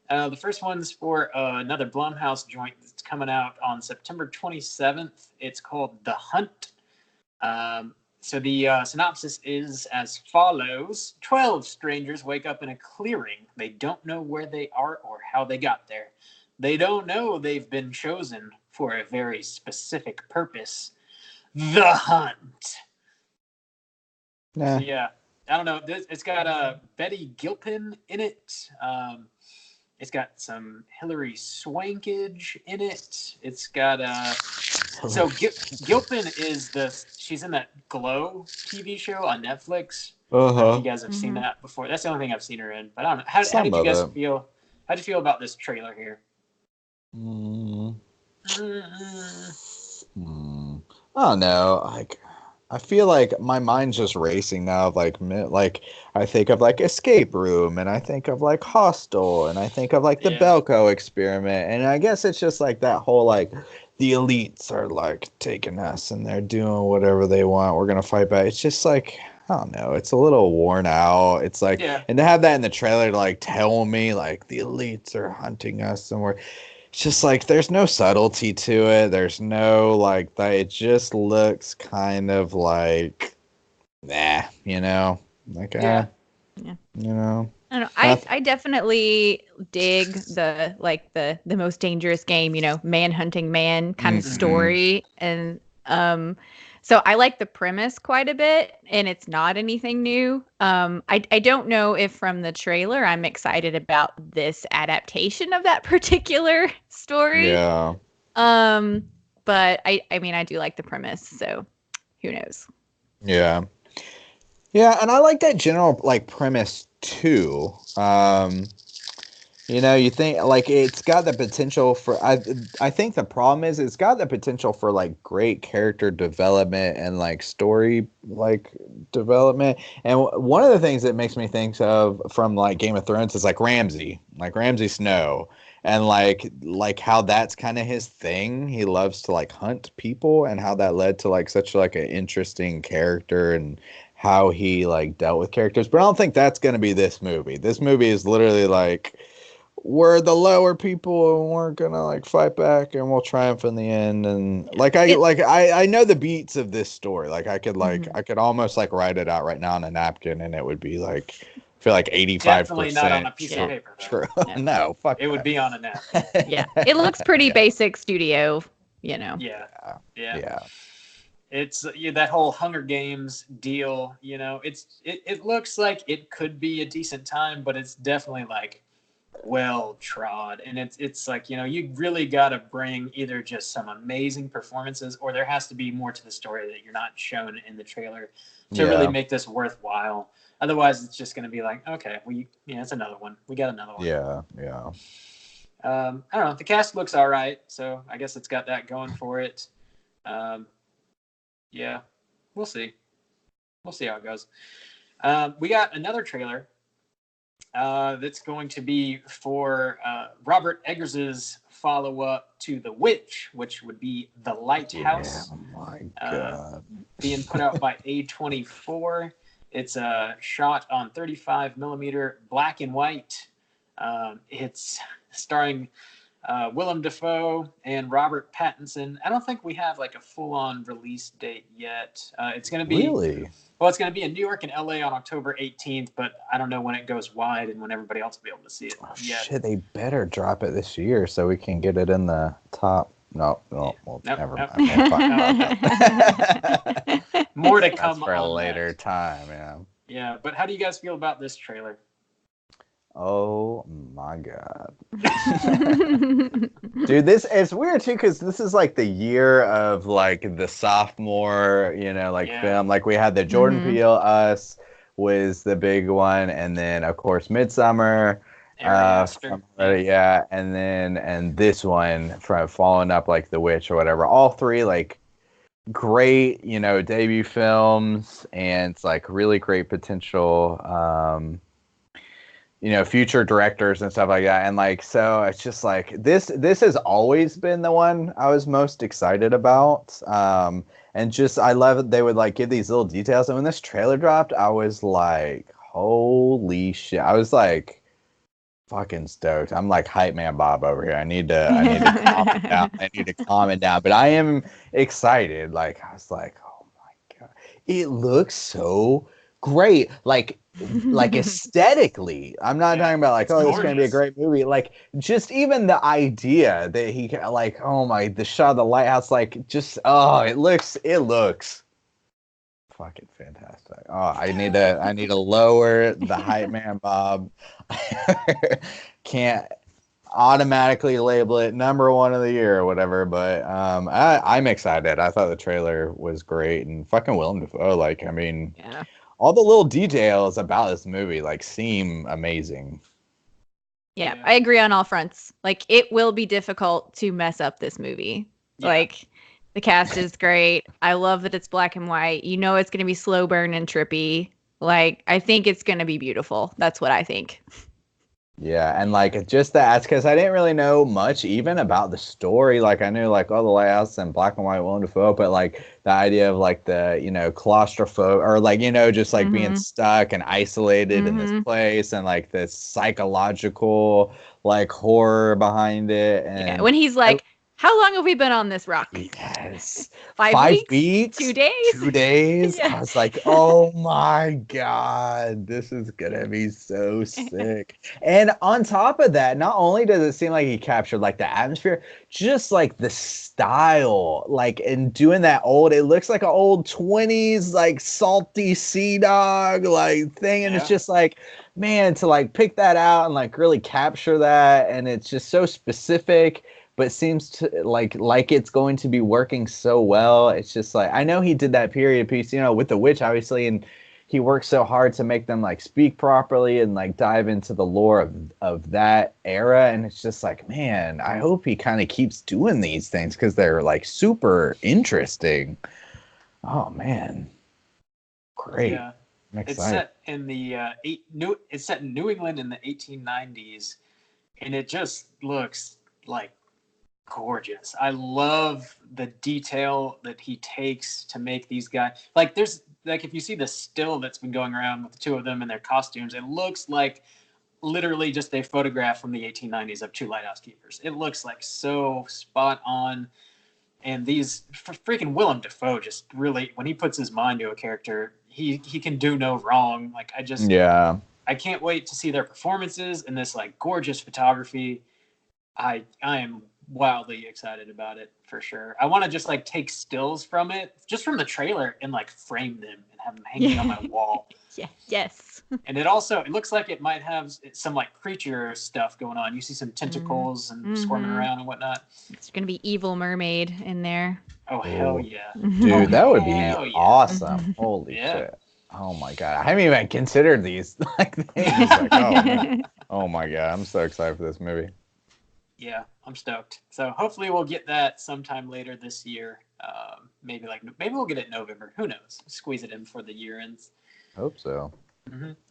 The first one's for another Blumhouse joint that's coming out on September 27th. It's called The Hunt. So the synopsis is as follows. 12 strangers wake up in a clearing. They don't know where they are or how they got there. They don't know they've been chosen for a very specific purpose. The Hunt. Nah. So, yeah, I don't know. It's got Betty Gilpin in it. It's got some Hilary Swankage in it. It's got so Gilpin is she's in that Glow TV show on Netflix. You guys have seen that before. That's the only thing I've seen her in. But I don't know. How did you guys feel? How did you feel about this trailer here? I don't know. Like, I feel like my mind's just racing now. Like I think of like Escape Room, and I think of like Hostel, and I think of like the Belko Experiment, and I guess it's just like that whole like the elites are like taking us and they're doing whatever they want. We're gonna fight back. It's just like I don't know. It's a little worn out. It's like, and to have that in the trailer to like tell me like the elites are hunting us somewhere. It's just like there's no subtlety to it. There's no like that. It just looks kind of like, nah, you know, like you know. I don't know. I definitely dig the most dangerous game, you know, man hunting man kind of story, and so I like the premise quite a bit, and it's not anything new. I don't know if from the trailer I'm excited about this adaptation of that particular story. Yeah. But I mean I do like the premise, so who knows? Yeah. Yeah, and I like that general like premise too. You know, you think like it's got the potential for I think the problem is it's got the potential for like great character development and like story like development. And one of the things that makes me think of from like Game of Thrones is like Ramsay Snow, and like how that's kind of his thing. He loves to like hunt people, and how that led to like such like an interesting character and how he like dealt with characters. But I don't think that's going to be this movie. This movie is literally like, we're the lower people and we're gonna like fight back and we'll triumph in the end. And like I know the beats of this story. Like I could almost like write it out right now on a napkin and it would be like, I feel like 85%. Definitely not on a piece of paper. True. No, fuck. It would be on a napkin. Yeah, it looks pretty basic studio, you know. Yeah. It's that whole Hunger Games deal. You know, it looks like it could be a decent time, but it's definitely like well trod, and it's like, you know, you really got to bring either just some amazing performances, or there has to be more to the story that you're not shown in the trailer to really make this worthwhile. Otherwise, it's just going to be like, okay, it's another one. We got another one. Yeah. I don't know. The cast looks all right, so I guess it's got that going for it. Yeah, we'll see. We'll see how it goes. We got another trailer that's going to be for Robert Eggers's follow-up to The Witch, which would be The Lighthouse. Yeah, oh my God. Being put out by A24. It's shot on 35 millimeter black and white. It's starring Willem Dafoe and Robert Pattinson. I don't think we have like a full-on release date yet. It's going to be it's going to be in New York and LA on October 18th, but I don't know when it goes wide and when everybody else will be able to see it. Shit, they better drop it this year so we can get it in the top. No, never mind. More to come. That's for a later time. Yeah, but how do you guys feel about this trailer? Oh my God. Dude, it's weird too, because this is like the year of like the sophomore, film. Like we had the Jordan Peele Us was the big one, and then of course Midsummer. And this one from following up like The Witch or whatever. All three like great, debut films, and it's like really great potential future directors and stuff like that. And like, so it's just like this has always been the one I was most excited about. And just, I love it. They would like give these little details. And when this trailer dropped, I was like, holy shit. I was like fucking stoked. I'm like hype man Bob over here. I need to calm it down. I need to calm it down, but I am excited. Like, I was like, oh my God, it looks so great. Like aesthetically, I'm not talking about like, it's going to be a great movie. Like, just even the idea that he like, the shot of the lighthouse, like, just, it looks fucking fantastic. I need to lower the hype man Bob. Can't automatically label it number one of the year or whatever, but I'm excited. I thought the trailer was great, and fucking Willem Dafoe, like, I mean, all the little details about this movie like seem amazing. Yeah, I agree on all fronts. Like, it will be difficult to mess up this movie. Like, the cast is great. I love that it's black and white. It's going to be slow burn and trippy. Like, I think it's going to be beautiful. That's what I think. Yeah, and like just that, because I didn't really know much even about the story. Like I knew like, oh, the Lighthouse and black and white Willem Dafoe, but like the idea of like the claustrophobe or like just like being stuck and isolated in this place and like this psychological like horror behind it. And when he's like, how long have we been on this rock? yes, 5 weeks, 2 days, 2 days. Yeah. I was like, oh my god, this is gonna be so sick. And on top of that, not only does it seem like he captured like the atmosphere, just like the style, like in doing that it looks like an old 20s like salty sea dog like thing, and it's just like, man, to like pick that out and like really capture that, and it's just so specific, but seems to like it's going to be working so well. It's just like, I know he did that period piece, with the witch, obviously, and he worked so hard to make them like speak properly and like dive into the lore of that era. And it's just like, man, I hope he kind of keeps doing these things because they're like super interesting. Oh man, great. Yeah. It's set in it's set in New England in the 1890s, and it just looks like gorgeous. I love the detail that he takes to make these guys, like, there's like, if you see the still that's been going around with the two of them in their costumes, it looks like literally just a photograph from the 1890s of two lighthouse keepers. It looks like so spot on. And these freaking Willem Dafoe just really, when he puts his mind to a character, he can do no wrong. Like, I can't wait to see their performances and this like gorgeous photography. I am wildly excited about it for sure. I want to just like take stills from it, just from the trailer, and like frame them and have them hanging on my wall. Yes. And it looks like it might have some like creature stuff going on. You see some tentacles and squirming around and whatnot. It's gonna be evil mermaid in there. Oh hell yeah, dude, that would be awesome. Holy shit. Oh my god, I haven't even considered these like things. Like, oh my god, I'm so excited for this movie. Yeah, I'm stoked. So hopefully we'll get that sometime later this year. Maybe we'll get it in November. Who knows? Squeeze it in for the year ends. Hope so.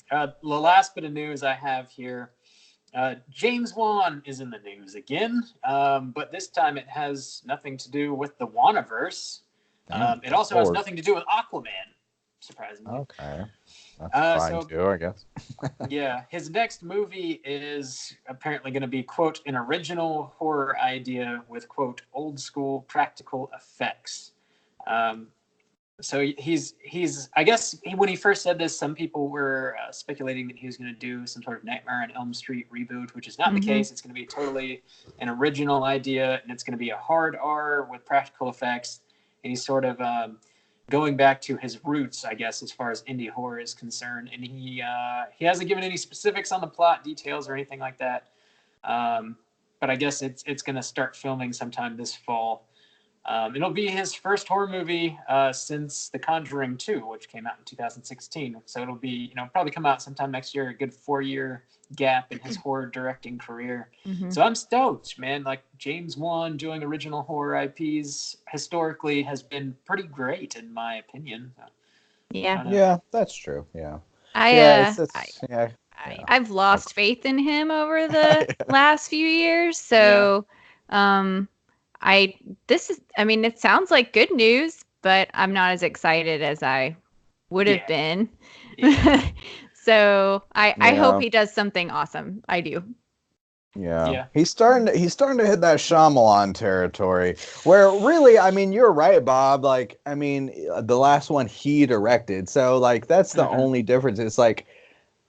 The last bit of news I have here, James Wan is in the news again, but this time it has nothing to do with the Wanaverse. It also has nothing to do with Aquaman, surprisingly. Okay. That's fine too, I guess. Yeah, his next movie is apparently going to be, quote, an original horror idea with, quote, old school practical effects. So he's I guess when he first said this, some people were speculating that he was going to do some sort of Nightmare on Elm Street reboot, which is not the case. It's going to be totally an original idea, and it's going to be a hard R with practical effects. And he's sort of going back to his roots, I guess, as far as indie horror is concerned. And he hasn't given any specifics on the plot details or anything like that. But I guess it's going to start filming sometime this fall. It'll be his first horror movie since The Conjuring 2, which came out in 2016. So it'll be, probably come out sometime next year, a good 4-year gap in his horror directing career. So I'm stoked, man. Like, James Wan doing original horror IPs historically has been pretty great, in my opinion. Yeah, that's true. Yeah. I've lost faith in him over the last few years. So, it sounds like good news, but I'm not as excited as I would have been. Yeah. So I hope he does something awesome. I do. Yeah. He's starting to hit that Shyamalan territory where really, you're right, Bob. Like, the last one he directed. So like, that's the only difference. It's like,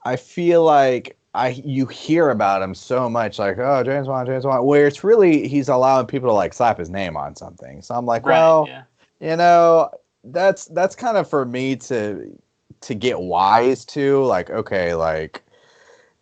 I feel like you hear about him so much, like, oh, James Wan, where it's really, he's allowing people to like slap his name on something. So I'm like, that's kind of for me to get wise to, like, okay, like,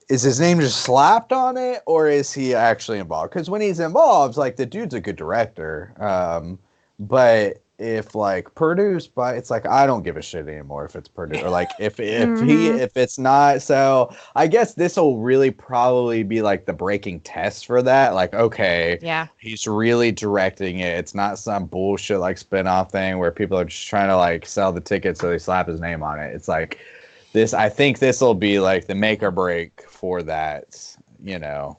is his name just slapped on it, or is he actually involved? Because when he's involved, like, the dude's a good director. But if like produced by, it's like, I don't give a shit anymore if it's produced, or like if it's not. So I guess this will really probably be like the breaking test for that. Like, okay, he's really directing it. It's not some bullshit like spin-off thing where people are just trying to like sell the ticket so they slap his name on it. It's like this. I think this will be like the make or break for that. you know,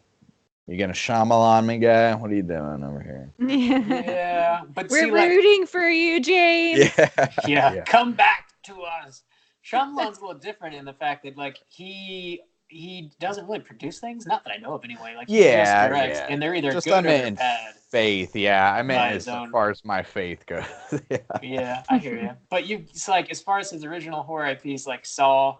you gonna Shyamalan me, guy? What are you doing over here? Yeah, but We're see, like, rooting for you, James. yeah, come back to us. Shyamalan's a little different in the fact that like he doesn't really produce things. Not that I know of anyway. Like he just directs, and they're either Just good I or they're meant bad. faith. Yeah, I by meant his as own. far as my faith goes. Yeah, I hear you. But it's like as far as his original horror IPs, like Saw,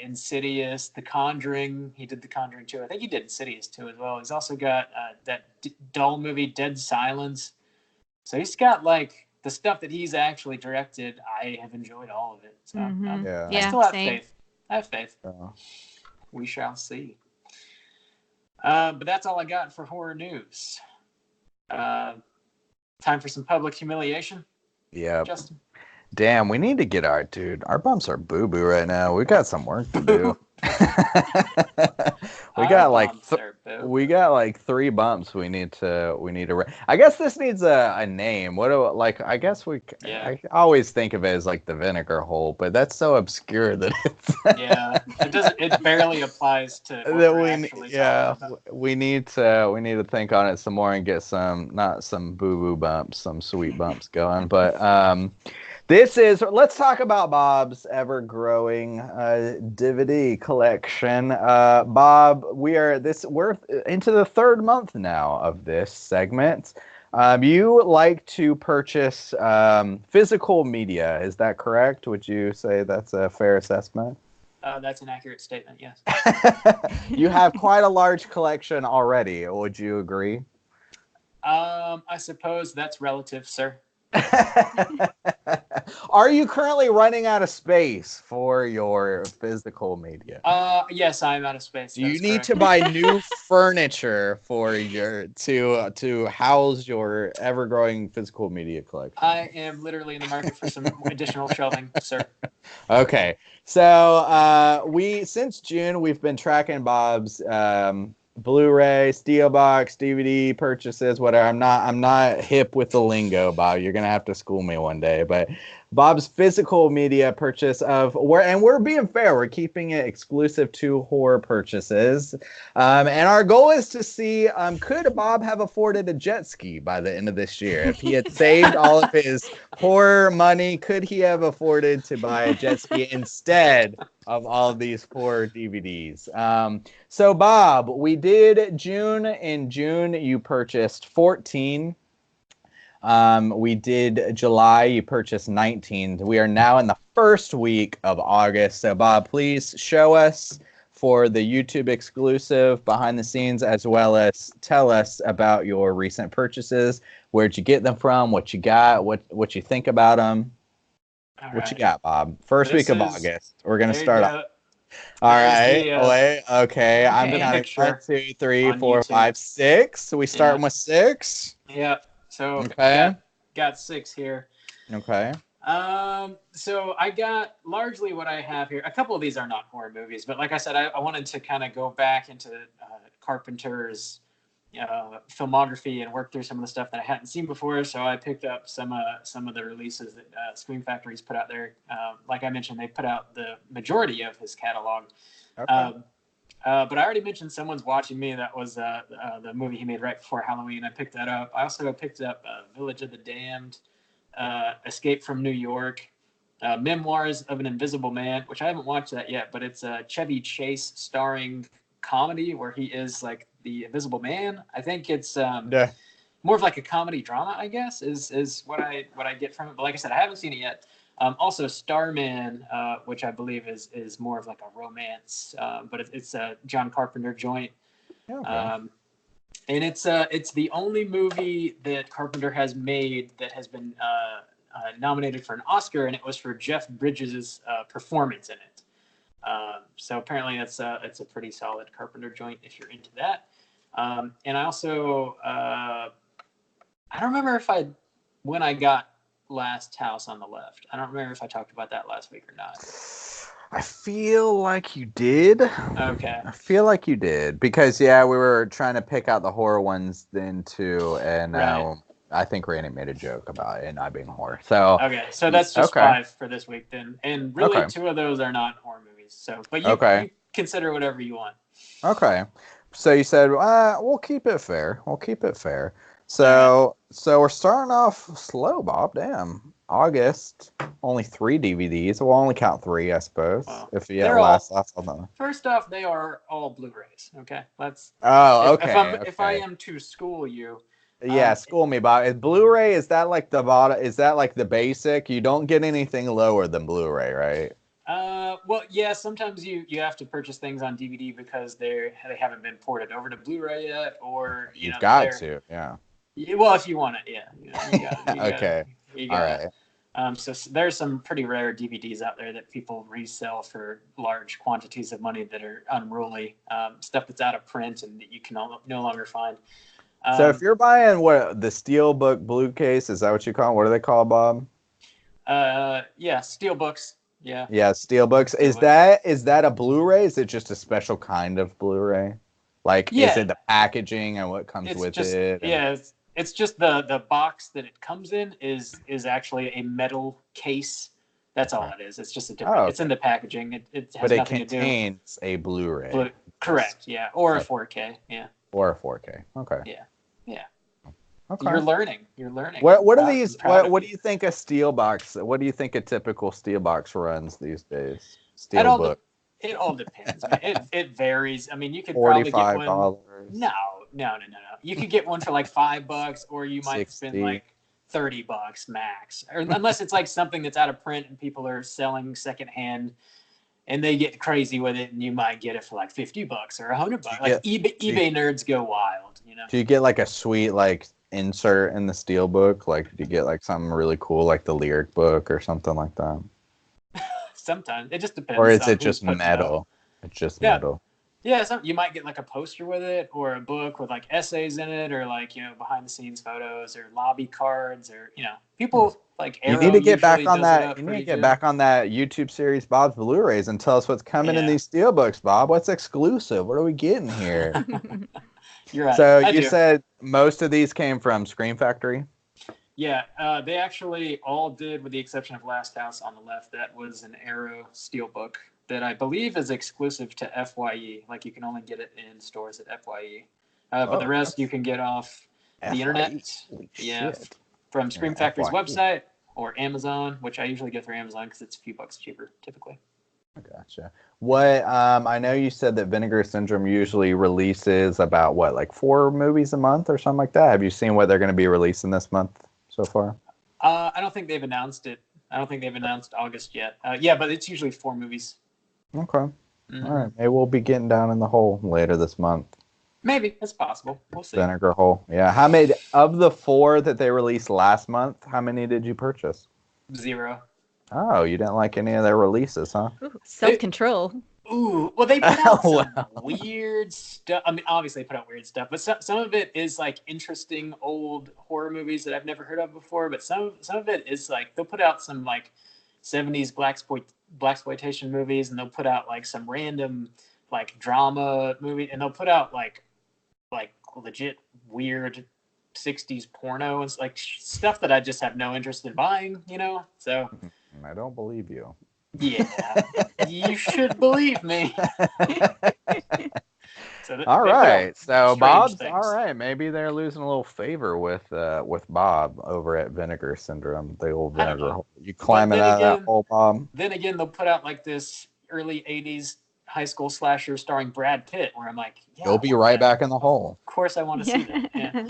Insidious, The Conjuring. He did The Conjuring 2. I think he did Insidious 2 as well. He's also got that dull movie Dead Silence. So he's got like the stuff that he's actually directed. I have enjoyed all of it. So I still have faith. I have faith. We shall see. But that's all I got for horror news. Time for some public humiliation. Yeah. Justin. Damn, we need to get our bumps are boo boo right now. We got some work to do. we got like 3 bumps. We need to. I guess this needs a name. I guess I always think of it as like the vinegar hole, but that's so obscure that it's. It barely applies to. We need to think on it some more and get not some boo boo bumps, some sweet bumps going, but let's talk about Bob's ever-growing DVD collection. Bob, we're into the 3rd month now of this segment. You like to purchase physical media, is that correct? Would you say that's a fair assessment? That's an accurate statement, yes. You have quite a large collection already, would you agree? I suppose that's relative, sir. Are you currently running out of space for your physical media? Yes, I'm out of space. You need to buy new furniture for to house your ever-growing physical media collection. I am literally in the market for some additional shelving, sir. Okay, so since June we've been tracking Bob's Blu-ray, Steelbox, DVD purchases, whatever. I'm not hip with the lingo, Bob. You're gonna have to school me one day. But Bob's physical media purchase we're being fair. We're keeping it exclusive to horror purchases, and our goal is to see could Bob have afforded a jet ski by the end of this year if he had saved all of his horror money. Could he have afforded to buy a jet ski instead of all of these horror DVDs? So Bob, we did June. In June, you purchased 14. We did July, you purchased 19. We are now in the first week of August. So Bob, please show us for the YouTube exclusive behind the scenes, as well as tell us about your recent purchases. Where'd you get them from? What you got? What you think about them? What you got, Bob? First week of August. We're going to start off. All right. Okay. I'm counting 1, 2, 3, 4, 5, 6. We starting with 6? Yeah. So got 6 here. Okay. So I got largely what I have here. A couple of these are not horror movies, but like I said, I wanted to kind of go back into Carpenter's filmography and work through some of the stuff that I hadn't seen before. So I picked up some of the releases that Scream Factory's put out there. Like I mentioned, they put out the majority of his catalog. Okay. But I already mentioned Someone's Watching Me. That was the movie he made right before Halloween. I picked that up. I also picked up Village of the Damned, Escape from New York, Memoirs of an Invisible Man, which I haven't watched that yet, but it's a Chevy Chase starring comedy where he is like the Invisible Man. I think it's more of like a comedy drama, I guess, is what I get from it. But like I said, I haven't seen it yet. Also Starman, which I believe is more of like a romance, but it's a John Carpenter joint. Okay. And it's the only movie that Carpenter has made that has been nominated for an Oscar, and it was for Jeff Bridges' performance in it. So apparently it's a pretty solid Carpenter joint if you're into that. And I also I don't remember when I got Last House on the Left. I don't remember if I talked about that last week or not. I feel like you did. Okay. I feel like you did because we were trying to pick out the horror ones then too, and I think Randy made a joke about it not being horror. So okay, so that's just 5 for this week then, and really 2 of those are not horror movies. So, but you consider whatever you want. Okay. So you said we'll keep it fair. We'll keep it fair. All So we're starting off slow, Bob. Damn. August, only 3 DVDs. We'll only count 3, I suppose. Well, If they're last all. on the. First off, they are all Blu-rays. Okay, let's. Oh, If I okay. am to school you, Yeah, school me, Bob. Is Blu-ray, is that like the bottom? Is that like the basic? You don't get anything lower than Blu-ray, right? well, yeah. Sometimes you have to purchase things on DVD because they haven't been ported over to Blu-ray yet, or You've got they're. to, yeah. Well, if you want it, yeah. Okay. You All got right. So there's some pretty rare DVDs out there that people resell for large quantities of money that are unruly, stuff that's out of print and that you can no longer find. So if you're buying the Steelbook Blue case, is that what you call it? What do they call it, Bob? Yeah, Steelbooks. Yeah. Yeah, Steelbooks. Steelbooks. Is that a Blu-ray? Is it just a special kind of Blu-ray? Like, is Yeah, it the packaging and what comes it's with just it? yeah, it's just the box that it comes in is actually a metal case. That's all it is. It's just a different. Oh, It's in okay. the packaging. It has But it nothing to do. contains a Blu-ray. Correct. Yeah, or a 4K. Yeah. Or a 4K. Okay. Yeah. Yeah. Okay. You're learning. You're learning. What are I'm these? proud of What do you think a steel box? What do you think a typical steel box runs these days? It Steel all book. it all depends, man. It varies. I mean, you could probably get $45. one. No. You could get one for like $5, or you might spend 60. like $30 max, or unless it's like something that's out of print and people are selling secondhand, and they get crazy with it, and you might get it for like $50 or $100. Like eBay nerds go wild, Do you get like a sweet like insert in the steel book? Like, do you get like something really cool, like the lyric book or something like that? Sometimes it just depends. Or is on it who's just putting it out. metal? It's just Yeah. metal. Yeah, you might get like a poster with it, or a book with like essays in it, or like behind the scenes photos, or lobby cards, or people like You Arrow need to get back usually on does it that. up You need to pretty get good. back on that YouTube series, Bob's Blu-rays, and tell us what's coming in Yeah. these steelbooks, Bob. What's exclusive? What are we getting here? You're right. So I you do. said most of these came from Scream Factory. Yeah, they actually all did, with the exception of Last House on the left. That was an Arrow steelbook that I believe is exclusive to FYE. Like, you can only get it in stores at FYE. But the rest you can get off the internet. Holy Yeah, shit. from Scream Factory's FYE. website or Amazon, which I usually get through Amazon because it's a few bucks cheaper typically. Gotcha. What I know you said that Vinegar Syndrome usually releases about like 4 movies a month or something like that. Have you seen what they're going to be releasing this month so far? I don't think they've announced it. I don't think they've announced August yet. Yeah, but it's usually 4 movies. Okay. Mm-hmm. All right. Maybe we'll be getting down in the hole later this month. Maybe. It's possible. We'll see. Vinegar hole. Yeah. How many of the 4 that they released last month, how many did you purchase? 0. Oh, you didn't like any of their releases, huh? Ooh, self-control. Well, they put out some weird stuff. I mean, obviously they put out weird stuff, but some of it is like interesting old horror movies that I've never heard of before. But some of it is like they'll put out some like 70s blaxploitation movies, and they'll put out like some random like drama movie, and they'll put out like legit weird 60s porno and like stuff that I just have no interest in buying. So I don't believe you. Yeah, you should believe me. All right, so Bob's things. All right. Maybe they're losing a little favor with Bob over at Vinegar Syndrome, the old vinegar hole. You climbing out of that hole, Bob? Then again, they'll put out like this early '80s high school slasher starring Brad Pitt, where I'm like, yeah, you'll be right back in the hole. Of course, I want to see that. Yeah.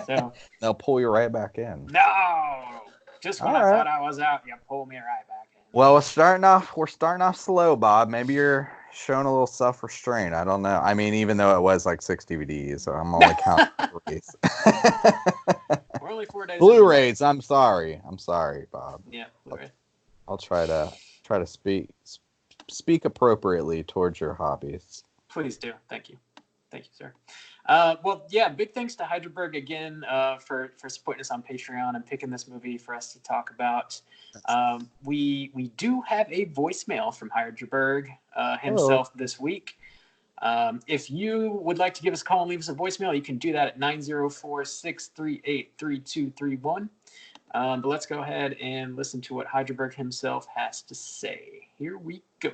So they'll pull you right back in. No, just when I thought I was out, you pull me right back in. Well, we're starting off slow, Bob. Maybe you're showing a little self-restraint. I don't know. I mean, even though it was like 6 DVDs, so I'm only counting 3. We're only 4 days. Blu-rays. I'm sorry, Bob. Yeah, Blu-ray. I'll try to speak appropriately towards your hobbies. Please do. Thank you, sir. Well, yeah, big thanks to Hydraberg again for supporting us on Patreon and picking this movie for us to talk about. We do have a voicemail from Hydraberg himself this week. If you would like to give us a call and leave us a voicemail, you can do that at 904-638-3231. But let's go ahead and listen to what Hydraberg himself has to say. Here we go.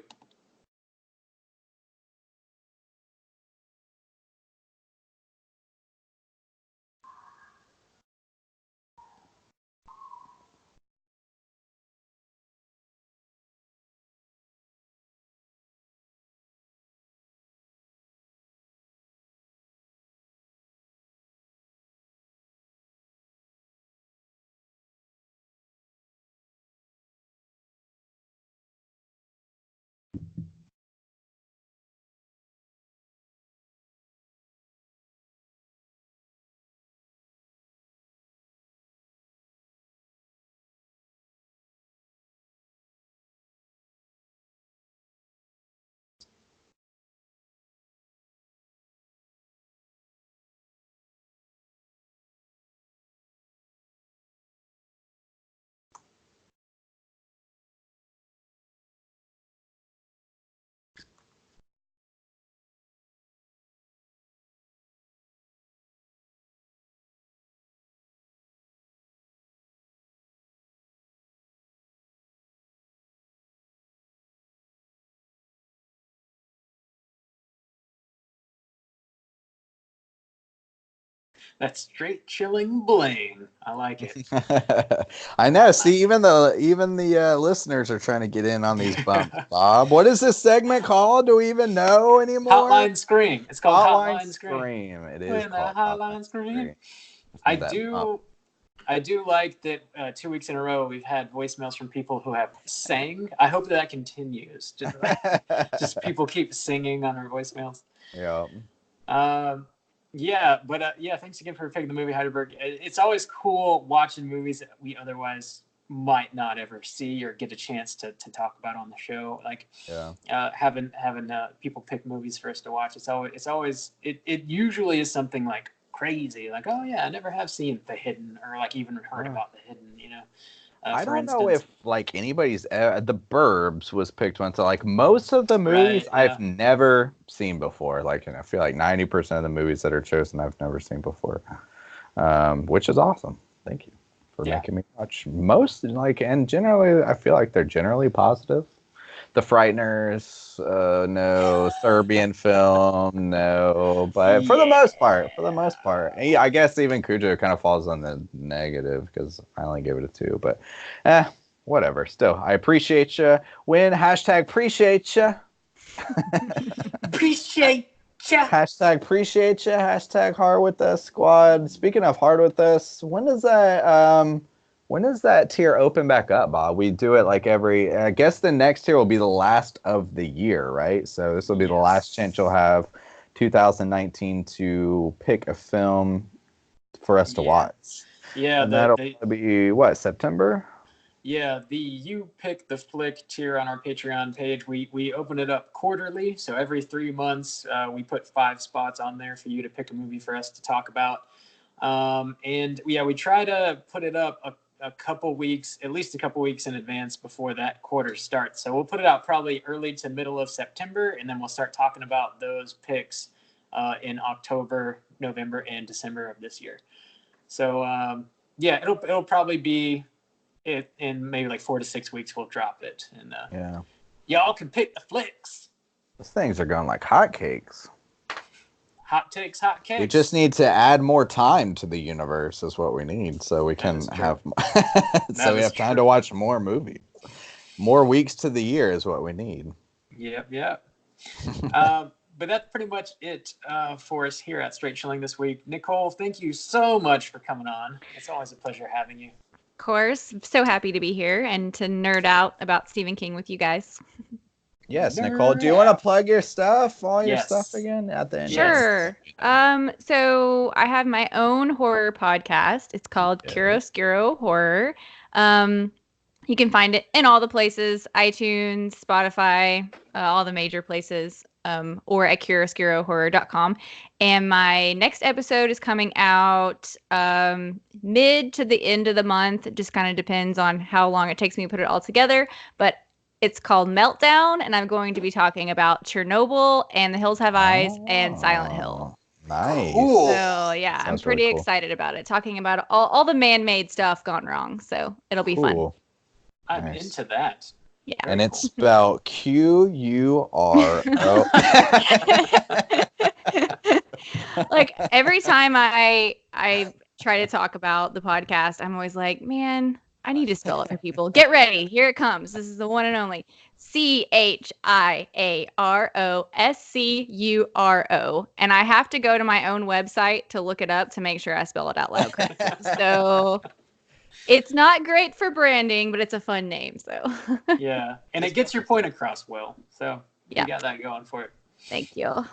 That's straight chilling bling. I like it. I know. See, even the listeners are trying to get in on these bumps. Bob, what is this segment called? Do we even know anymore? Hotline Scream. It's called Hotline Scream. It is When called the Hotline Scream. I do like that 2 weeks in a row we've had voicemails from people who have sang. I hope that continues. Just people keep singing on our voicemails. Yeah. Thanks again for picking the movie Heidelberg. It's always cool watching movies that we otherwise might not ever see or get a chance to talk about on the show. Like having people pick movies for us to watch. It usually is something like crazy, like, oh yeah, I never have seen The Hidden, or like even heard about The Hidden, I don't know if like anybody's The Burbs was picked once. So like most of the movies I've never seen before. Like, and I feel like 90% of the movies that are chosen I've never seen before, which is awesome. Thank you for making me watch most. And generally, I feel like they're generally positive. The Frighteners, no. Serbian film, no. But for the most part, I guess even Cujo kind of falls on the negative because I only gave it a 2. But, whatever. Still, I appreciate you. Appreciate you. Appreciate you. Appreciate you. Hard with us squad. Speaking of hard with us, when does that tier open back up, Bob? We do it like I guess the next tier will be the last of the year, right? So this will be the last chance you'll have 2019 to pick a film for us to watch. Yeah. And that'll be, September? Yeah, the You Pick the Flick tier on our Patreon page, we open it up quarterly. So every 3 months, we put 5 spots on there for you to pick a movie for us to talk about. We try to put it up a couple weeks, at least a couple weeks in advance before that quarter starts. So we'll put it out probably early to middle of September, and then we'll start talking about those picks in October, November, and December of this year. So it'll probably be in maybe like 4 to 6 weeks we'll drop it, and y'all can pick the flicks. Those things are going like hotcakes. Hot takes, hot cakes. We just need to add more time to the universe is what we need, so we can have so we have time to watch more movies. More weeks to the year is what we need. Yep. But that's pretty much it for us here at Straight Chilling this week. Nicole, thank you so much for coming on. It's always a pleasure having you. Of course. I'm so happy to be here and to nerd out about Stephen King with you guys. Yes, Nicole, do you want to plug your stuff, your stuff again at the end? Sure. So I have my own horror podcast. It's called Chiaroscuro Horror. You can find it in all the places, iTunes, Spotify, all the major places, or at chiaroscurohorror.com. And my next episode is coming out mid to the end of the month. It just kind of depends on how long it takes me to put it all together. But it's called Meltdown, and I'm going to be talking about Chernobyl and The Hills Have Eyes and Silent Hill. Nice. Cool. So, yeah, I'm pretty excited about it. Talking about all the man-made stuff gone wrong. So it'll be fun. I'm into that. Yeah. And it's spelled Quro. Like, every time I try to talk about the podcast, I'm always like, man, I need to spell it for people. Get ready. Here it comes. This is the one and only CHIAROSCURO. And I have to go to my own website to look it up to make sure I spell it out loud correctly. So it's not great for branding, but it's a fun name. So yeah. And it gets your point across well. So you got that going for it. Thank you.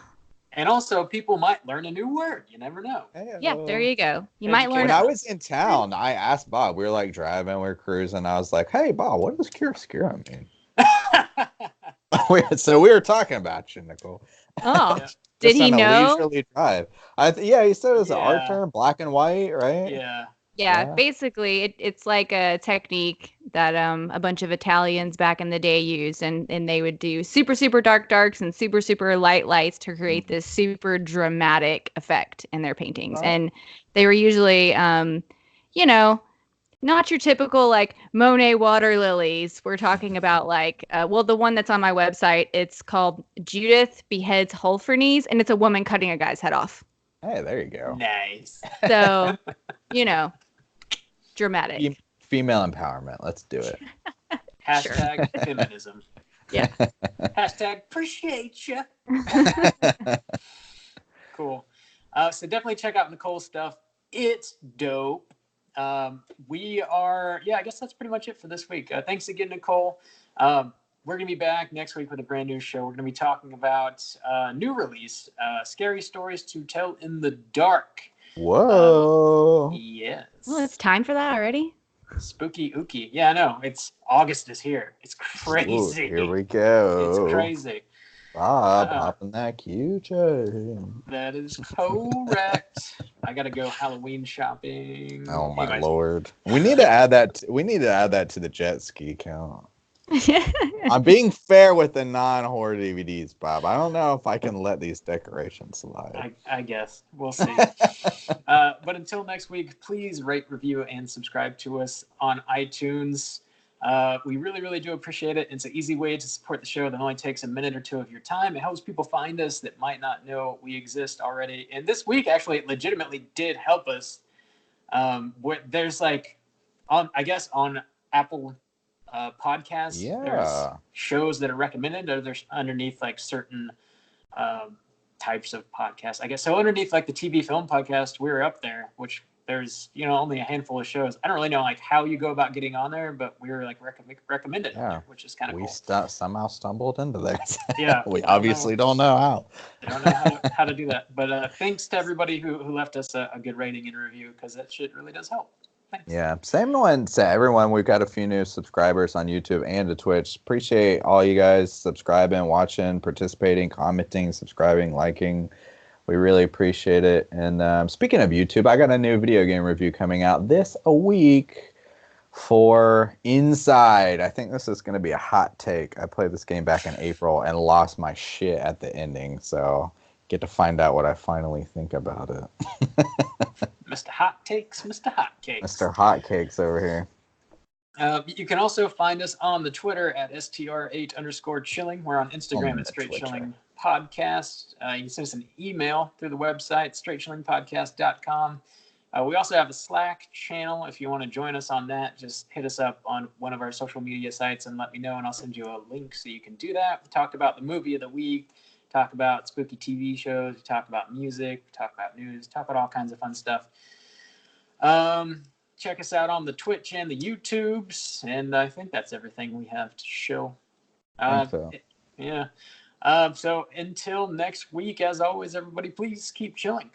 And also, people might learn a new word. You never know. Yeah, there you go. You might learn. When I was in town, I asked Bob. We were like driving, we were cruising. I was like, "Hey, Bob, what does chiaroscuro mean?" So we were talking about you, Nicole. Oh, did he know? Leisurely drive. He said it was an art term, black and white, right? Yeah, basically, it's like a technique that a bunch of Italians back in the day used, and they would do super, super dark darks and super, super light lights to create this super dramatic effect in their paintings. And they were usually, not your typical, like, Monet water lilies. We're talking about, like, the one that's on my website, it's called Judith Beheads Holofernes, and it's a woman cutting a guy's head off. Hey, there you go. Nice. So, dramatic. Female empowerment. Let's do it. Hashtag feminism. Yeah. Hashtag appreciate you. Cool. So definitely check out Nicole's stuff. It's dope. I guess that's pretty much it for this week. Thanks again, Nicole. We're going to be back next week with a brand new show. We're going to be talking about new release, Scary Stories to Tell in the Dark. Whoa. Yes. Well, it's time for that already. Spooky ooky. Yeah, I know. August is here. It's crazy. Ooh, here we go. It's crazy. Bob, popping that Cujo. That is correct. I gotta go Halloween shopping. Oh my lord! We need to add that. To the jet ski count. I'm being fair with the non-horror DVDs, Bob. I don't know if I can let these decorations slide. I guess we'll see. But until next week, please rate, review, and subscribe to us on iTunes. We really, really do appreciate it. It's an easy way to support the show that only takes a minute or two of your time. It helps people find us that might not know we exist already. And this week, actually, it legitimately did help us. There's on Apple podcasts, there's shows that are recommended, or there's underneath certain types of podcasts, I guess. So underneath the TV film podcast, we're up there, which there's only a handful of shows. I don't really know how you go about getting on there, but we were recommended on there, which is kind of cool. We somehow stumbled into there. Yeah, we obviously don't know how. I don't know how to do that, but thanks to everybody who left us a good rating and review, because that shit really does help. Thanks. Yeah, same one to everyone. We've got a few new subscribers on YouTube and to Twitch. Appreciate all you guys subscribing, watching, participating, commenting, subscribing, liking. We really appreciate it. And speaking of YouTube, I got a new video game review coming out this week for Inside. I think this is going to be a hot take. I played this game back in April and lost my shit at the ending. So get to find out what I finally think about it. Mr. Hot Takes, Mr. Hotcakes. Mr. Hotcakes over here. You can also find us on the Twitter at str8_chilling. We're on Instagram at Straight Chilling Podcast. You can send us an email through the website, straightchillingpodcast.com. We also have a Slack channel. If you want to join us on that, just hit us up on one of our social media sites and let me know, and I'll send you a link so you can do that. We talked about the movie of the week, talk about spooky TV shows, we talk about music, we talk about news, talk about all kinds of fun stuff. Check us out on the Twitch and the YouTubes, and I think that's everything we have to show. Yeah. So until next week, as always, everybody, please keep chilling.